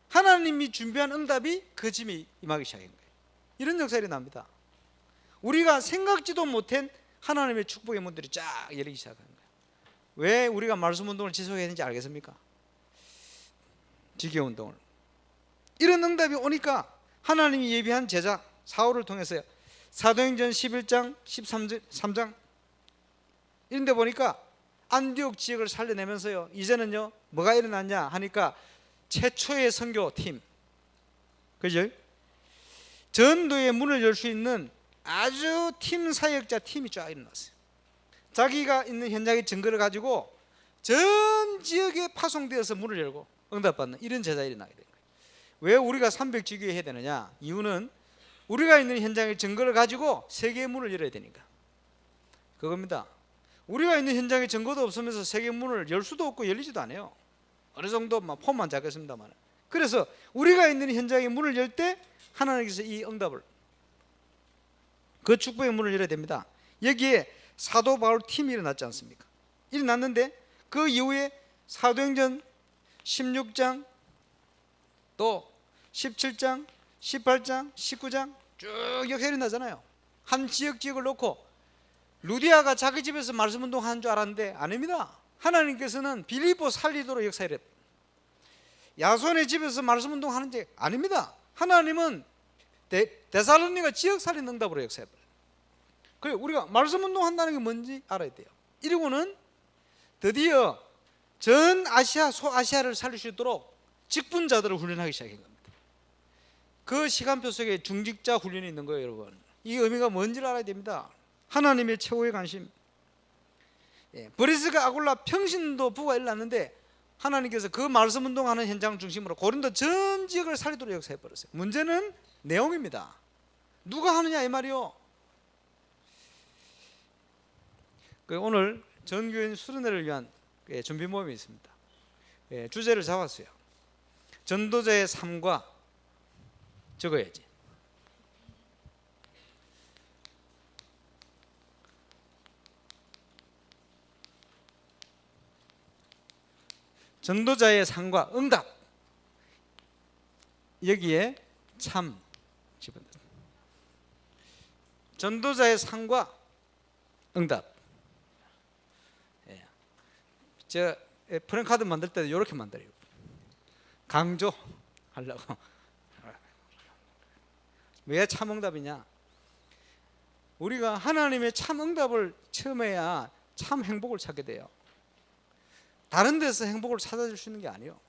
하나님이 준비한 응답이 그 집에 임하기 시작한 거예요. 이런 역사가 일어납니다. 우리가 생각지도 못한 하나님의 축복의 문들이 쫙 열리기 시작하는 거예요. 왜 우리가 말씀 운동을 지속해야 되는지 알겠습니까? 지교 운동을. 이런 응답이 오니까 하나님이 예비한 제자 사울을 통해서 사도행전 11장 13장 이런 데 보니까 안디옥 지역을 살려내면서요, 이제는요 뭐가 일어났냐 하니까 최초의 선교팀, 그죠? 전도의 문을 열 수 있는 아주 팀 사역자 팀이 쫙 일어났어요. 자기가 있는 현장의 증거를 가지고 전 지역에 파송되어서 문을 열고 응답받는 이런 제자가 일어나게 된 거예요. 왜 우리가 300지교회 해야 되느냐? 이유는 우리가 있는 현장의 증거를 가지고 세계의 문을 열어야 되니까 그겁니다. 우리가 있는 현장에 증거도 없으면서 세계 문을 열 수도 없고 열리지도 않아요. 어느 정도 폼만 잡겠습니다만 그래서 우리가 있는 현장에 문을 열 때 하나님께서 이 응답을, 그 축복의 문을 열어야 됩니다. 여기에 사도 바울 팀이 일어났지 않습니까? 일어났는데 그 이후에 사도행전 16장 또 17장 18장 19장 쭉 역사 일어나잖아요. 한 지역을 놓고 루디아가 자기 집에서 말씀 운동하는 줄 알았는데 아닙니다. 하나님께서는 빌립보 살리도록 역사를 했어요. 야손의 집에서 말씀 운동하는지 아닙니다. 하나님은 데살로니가 지역 살린 응답으로 역사해버려요. 그래, 우리가 말씀 운동한다는 게 뭔지 알아야 돼요. 이러고는 드디어 전 아시아, 소아시아를 살릴 수 있도록 직분자들을 훈련하기 시작한 겁니다. 그 시간표 속에 중직자 훈련이 있는 거예요, 여러분. 이 의미가 뭔지를 알아야 됩니다. 하나님의 최고의 관심. 브리스가 아굴라 평신도 부가 일어났는데 하나님께서 그 말씀 운동하는 현장 중심으로 고린도 전 지역을 살리도록 역사해버렸어요. 문제는 내용입니다. 누가 하느냐 이 말이요. 오늘 전교인 수련회를 위한 준비 모임이 있습니다. 주제를 잡았어요. 전도자의 삶과 적어야지. 전도자의 삶과 응답. 여기에 참 집어넣어요. 전도자의 삶과 응답. 제가 프랭카드 만들 때도 이렇게 만들어요. 강조 하려고. 왜 참응답이냐? 우리가 하나님의 참응답을 처음 해야 참 행복을 찾게 돼요. 다른 데서 행복을 찾아줄 수 있는 게 아니에요.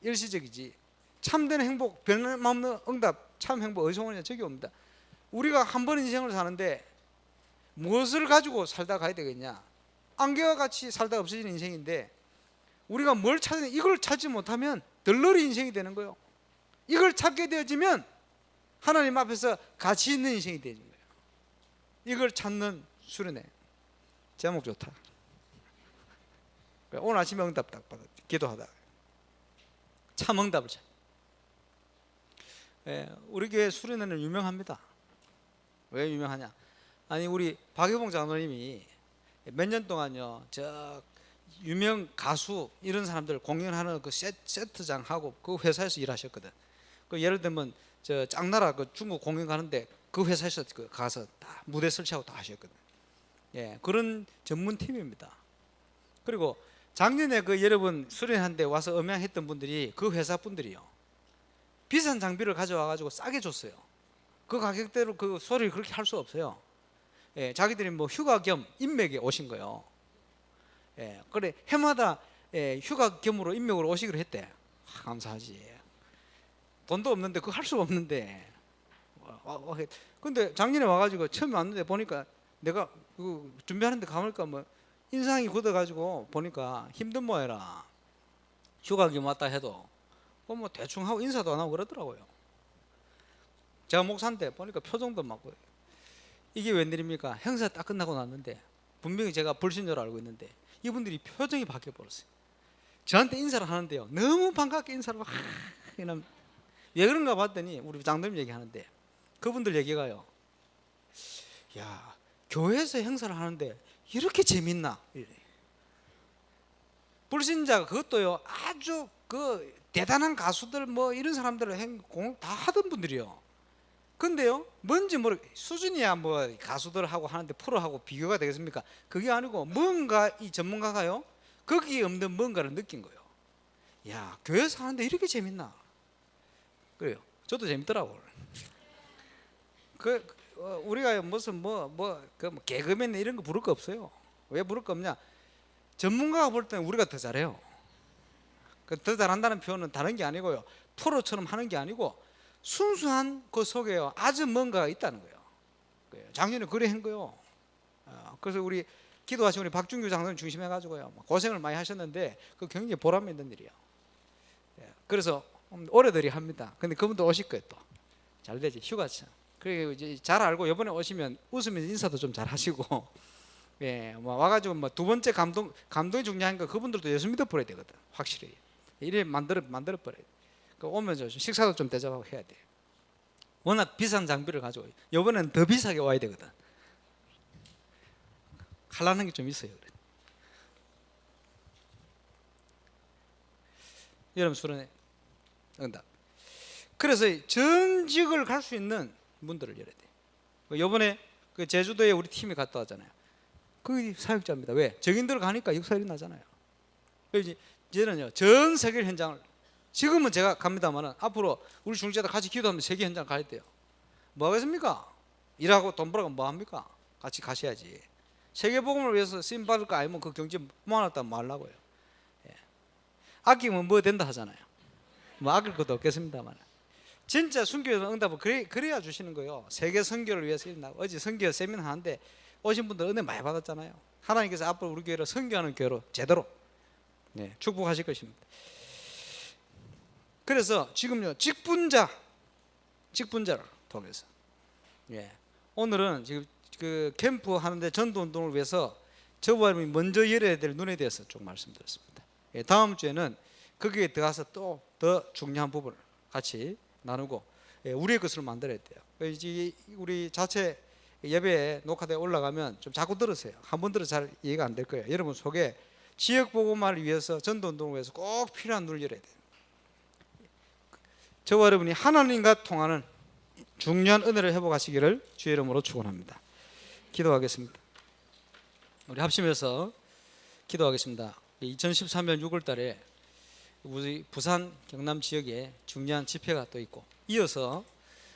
일시적이지. 참된 행복, 변함없는 응답, 참 행복 어디서 오느냐? 저기 옵니다. 우리가 한 번 인생을 사는데 무엇을 가지고 살다 가야 되겠냐? 안개와 같이 살다 없어지는 인생인데 우리가 뭘 찾는, 이걸 찾지 못하면 덜러리 인생이 되는 거예요. 이걸 찾게 되어지면 하나님 앞에서 가치 있는 인생이 되는 거예요. 이걸 찾는 수련회. 제목 좋다. 오늘 아침에 응답 딱 받았지. 기도하다 참 응답을 찾. 우리 교회 수련회는 유명합니다. 왜 유명하냐? 아니 우리 박효봉 장로님이 몇 년 동안요, 저 유명 가수 이런 사람들 공연하는 그 세트장 하고 그 회사에서 일하셨거든. 그 예를 들면 저 짱나라 그 중국 공연 가는데 그 회사에서 가서 다 무대 설치하고 다 하셨거든. 그런 전문 팀입니다. 그리고 작년에 그 여러분 수련한데 와서 음향했던 분들이 그 회사 분들이요, 비싼 장비를 가져와 가지고 싸게 줬어요. 그 가격대로 그 소리를 그렇게 할 수 없어요. 자기들이 뭐 휴가 겸 인맥에 오신 거예요. 그래 해마다 휴가 겸으로 인맥으로 오시기로 했대. 감사하지. 돈도 없는데 그거 할 수가 없는데. 근데 작년에 와가지고 처음에 왔는데 보니까 내가 그 준비하는데 가보니까 뭐 인상이 굳어가지고 보니까 힘든 모양이라 휴가 겸 왔다 해도 뭐 대충 하고 인사도 안 하고 그러더라고요. 제가 목사인데 보니까 표정도 막 이게 웬일입니까? 행사 딱 끝나고 났는데 분명히 제가 불신자로 알고 있는데 이분들이 표정이 바뀌어 버렸어요. 저한테 인사를 하는데요, 너무 반갑게 인사를 막 그냥 왜 그런가 봤더니 우리 장로님 얘기하는데 그분들 얘기가요, 야 교회에서 행사를 하는데 이렇게 재밌나? 불신자가 그것도요 아주 그 대단한 가수들 뭐 이런 사람들을 다 하던 분들이요. 근데요 뭔지 모르, 수준이야 뭐 가수들하고 하는데 프로하고 비교가 되겠습니까? 그게 아니고 뭔가 이 전문가가요 거기에 없는 뭔가를 느낀 거예요. 야 교회에서 하는데 이렇게 재밌나? 그래요. 저도 재밌더라고요. 우리가 무슨 그 개그맨 이런 거 부를 거 없어요. 왜 부를 거 없냐? 전문가가 볼 때는 우리가 더 잘해요. 더 잘한다는 표현은 다른 게 아니고요, 프로처럼 하는 게 아니고 순수한 그 속에요 아주 뭔가가 있다는 거예요. 작년에 그래 한 거예요. 그래서 우리 기도하신 우리 박준규 장로님 중심해가지고요 고생을 많이 하셨는데 그 굉장히 보람 있는 일이에요. 그래서 오래들이 합니다. 근데 그분도 오실 거예요. 또 잘 되지, 휴가차. 그리고 이제 잘 알고 이번에 오시면 웃으면서 인사도 좀 잘 하시고, 뭐 와가지고 뭐 두 번째 감동이 중요한 거, 그분들도 예수 믿어 버려야 되거든. 확실히 이래 만들어 버려야 돼. 오면 좀 식사도 좀 대접하고 해야 돼요. 워낙 비싼 장비를 가지고 이번엔 더 비싸게 와야 되거든. 하려는 게 좀 있어요. 그래. 여러분 수련회 응답. 그래서 전직을 갈 수 있는 문들을 열어야 돼. 이번에 그 제주도에 우리 팀이 갔다 왔잖아요. 그 사역자입니다. 왜? 적인들 가니까 역사 일어나잖아요. 그래서 이제는요 전 세계 현장을, 지금은 제가 갑니다만은 앞으로 우리 중재자 같이 기도하면 세계 현장 가야 돼요. 뭐 하겠습니까? 일하고 돈 벌어가 뭐 합니까? 같이 가셔야지. 세계 복음을 위해서 쓰임 받을 거 아니면 그 경제 모아놨다면 말라고요. 예. 아끼면 뭐 된다 하잖아요. 뭐 아낄 것도 없겠습니다만, 진짜 순교에서 응답을 그래야 주시는 거예요. 세계 선교를 위해서 일어나고. 어제 선교 세미나 하는데 오신 분들 은혜 많이 받았잖아요. 하나님께서 앞으로 우리 교회를 선교하는 교회로 제대로 축복하실 것입니다. 그래서 지금요 직분자를 통해서 오늘은 지금 그 캠프 하는데 전도 운동을 위해서 저와 먼저 열어야 될 눈에 대해서 좀 말씀드렸습니다. 다음 주에는 거기에 들어가서 또 더 중요한 부분을 같이 나누고 우리의 것으로 만들어야 돼요. 우리 자체 예배에 녹화되어 올라가면 좀 자꾸 들으세요. 한 번 들어서 잘 이해가 안 될 거예요. 여러분 속에 지역 복음화를 위해서 전도 운동을 위해서 꼭 필요한 눈을 열어야 돼요. 저와 여러분이 하나님과 통하는 중요한 은혜를 회복하시기를 주의 이름으로 축원합니다. 기도하겠습니다. 우리 합심해서 기도하겠습니다. 2013년 6월 달에 우리 부산 경남 지역에 중요한 집회가 또 있고, 이어서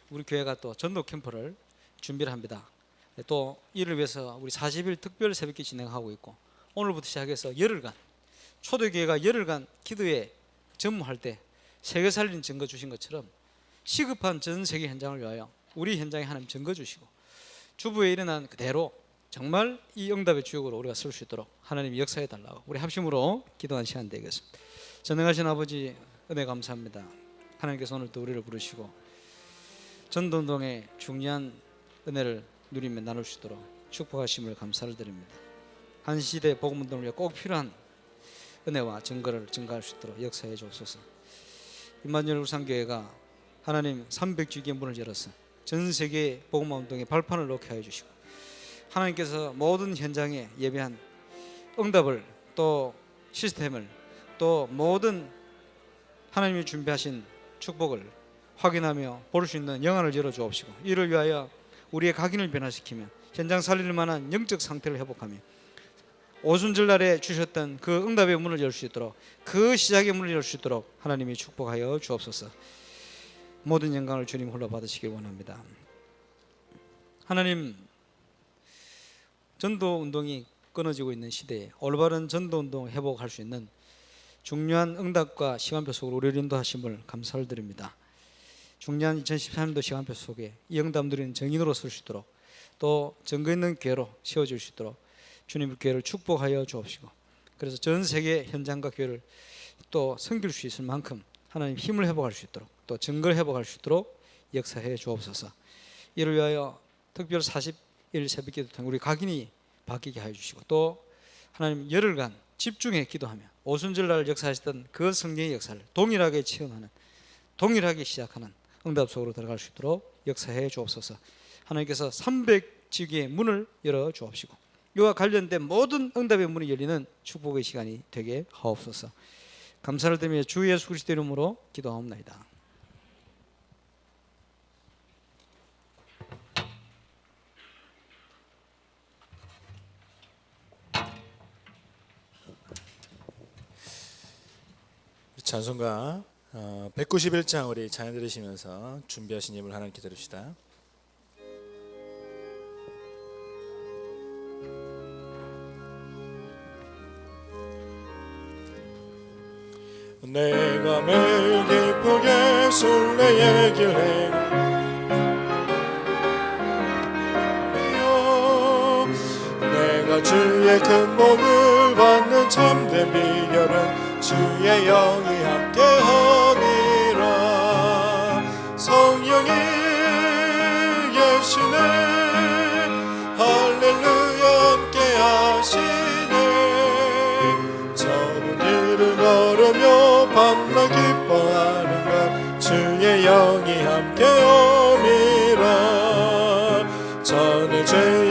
우리 교회가 또 전도 캠프를 준비를 합니다. 또 이를 위해서 우리 40일 특별 새벽기 진행하고 있고, 오늘부터 시작해서 열흘간, 초대교회가 열흘간 기도에 전무할 때 세계 살린 증거 주신 것처럼 시급한 전 세계 현장을 위하여 우리 현장에 하나님 증거 주시고, 주부에 일어난 그대로 정말 이 응답의 주역으로 우리가 쓸 수 있도록 하나님이 역사해 달라고 우리 합심으로 기도한 시간 되겠습니다. 전능하신 아버지, 은혜 감사합니다. 하나님께서 오늘 또 우리를 부르시고 전도운동의 중요한 은혜를 누리며 나눌 수 있도록 축복하심을 감사를 드립니다. 한 시대 복음운동을 위해 꼭 필요한 은혜와 증거를 증가할 수 있도록 역사해 주옵소서. 임마누엘 울산교회가 하나님 300주기의 문을 열어서 전 세계 복음운동의 발판을 놓게 하여 주시고, 하나님께서 모든 현장에 예배한 응답을, 또 시스템을, 또 모든 하나님이 준비하신 축복을 확인하며 볼 수 있는 영안을 열어 주옵시고, 이를 위하여 우리의 각인을 변화시키며 현장 살릴 만한 영적 상태를 회복하며 오순절날에 주셨던 그 응답의 문을 열 수 있도록, 그 시작의 문을 열 수 있도록 하나님이 축복하여 주옵소서. 모든 영광을 주님 홀로 받으시길 원합니다. 하나님, 전도운동이 끊어지고 있는 시대에 올바른 전도운동 회복할 수 있는 중요한 응답과 시간표 속으로 우리를 인도하심을 감사를 드립니다. 중요한 2014년도 시간표 속에 이 응답 누리는 정인으로 설 수 있도록, 또 증거 있는 교회로 세워질 수 있도록 주님의 교회를 축복하여 주옵시고, 그래서 전 세계 현장과 교회를 또 섬길 수 있을 만큼 하나님 힘을 회복할 수 있도록, 또 증거를 회복할 수 있도록 역사해 주옵소서. 이를 위하여 특별 40일 새벽기도 통해 우리 각인이 바뀌게 하여 주시고, 또 하나님 열흘간 집중해 기도하며 오순절날 역사하셨던 그 성령의 역사를 동일하게 체험하는, 동일하게 시작하는 응답 속으로 들어갈 수 있도록 역사해 주옵소서. 하나님께서 300지기의 문을 열어 주옵시고, 이와 관련된 모든 응답의 문이 열리는 축복의 시간이 되게 하옵소서. 감사를 드리며 주 예수 그리스도 이름으로 기도하옵나이다. 찬송가 191장 우리 찬양 들으시면서 준비하신 예물 하나님께 드립시다. 내가 매일 기쁘게 순례의 길 행하며 내가 주의 큰 복을 받는 참된 비결은 주의 영이 함께하니라. 성령이 계시네, 할렐루야 함께하시네. 저는 길을 걸으며 밤낮 기뻐하는 것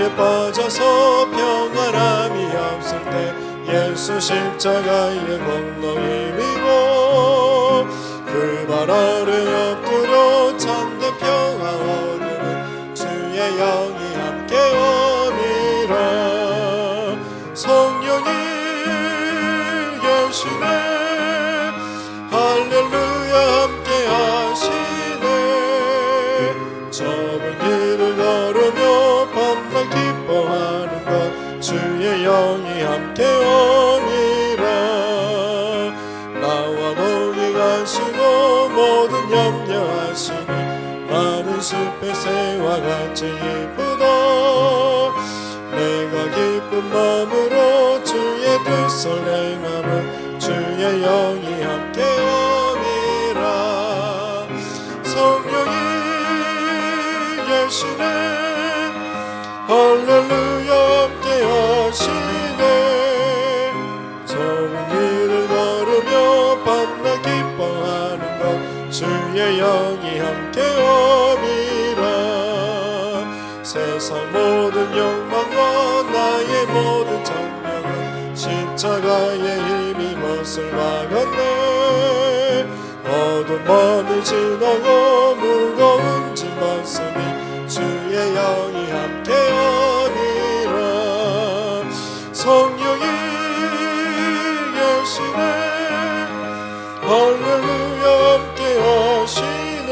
죄에 빠져서 평안함이 없을 때 예수 십자가의 공로임이고 그 발 아래 엎드려 참된 평화 얻으는 주의 영이 함께 오니라. 성령이 계시네 할렐루야 함께 하시네. 좁은 길을 걸으며 밤낮 기뻐하는 것 주의 영이 함께 오니라. 나와 동행 하시고 모든 염려하시니 많은 숲의 새와 같이 기쁘다. 내가 기쁜 마음으로 주의 뜻을 행하면 주의 영이 함께 오니라. 성령이 계시네 할렐루야 함께 하시네. 좁은 길을 걸으며 밤낮 기뻐하는 것 주의 영이 함께 오니라. 세상 모든 욕망과 나의 모든 정욕은 십자가의 힘이 못을 막았네. 어두운 밤이 지나고 무거운 짐 벗으니 주의 영이 함께 오니라. 성령이 계시네 할렐루야 함께 하시네.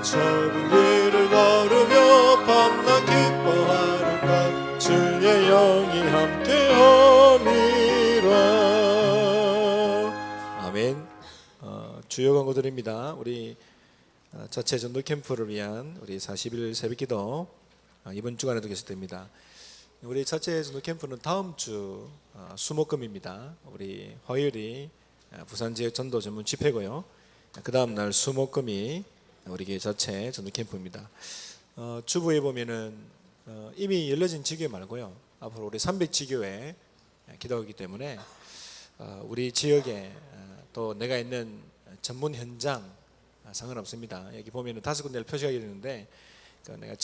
좁은 길을 걸으며 밤낮 기뻐하는 것 주의 영이 함께 오니라. 아멘. 주요 광고드립니다. 우리 자체 전도 캠프를 위한 우리 40일 새벽기도 이번 주간에도 계속됩니다. 우리 자체 전도 캠프는 다음 주 수목금입니다. 우리 화요일이 부산 지역 전도 전문 집회고요. 그 다음 날 수목금이 우리 교회 자체 전도 캠프입니다. 주부에 보면은 이미 열려진 지교회 말고요. 앞으로 우리 300지교회 기도하기 때문에 우리 지역에 또 내가 있는 전문 현장 상관없습니다. 여기 보면은 5군데를 표시하게 되는데 내가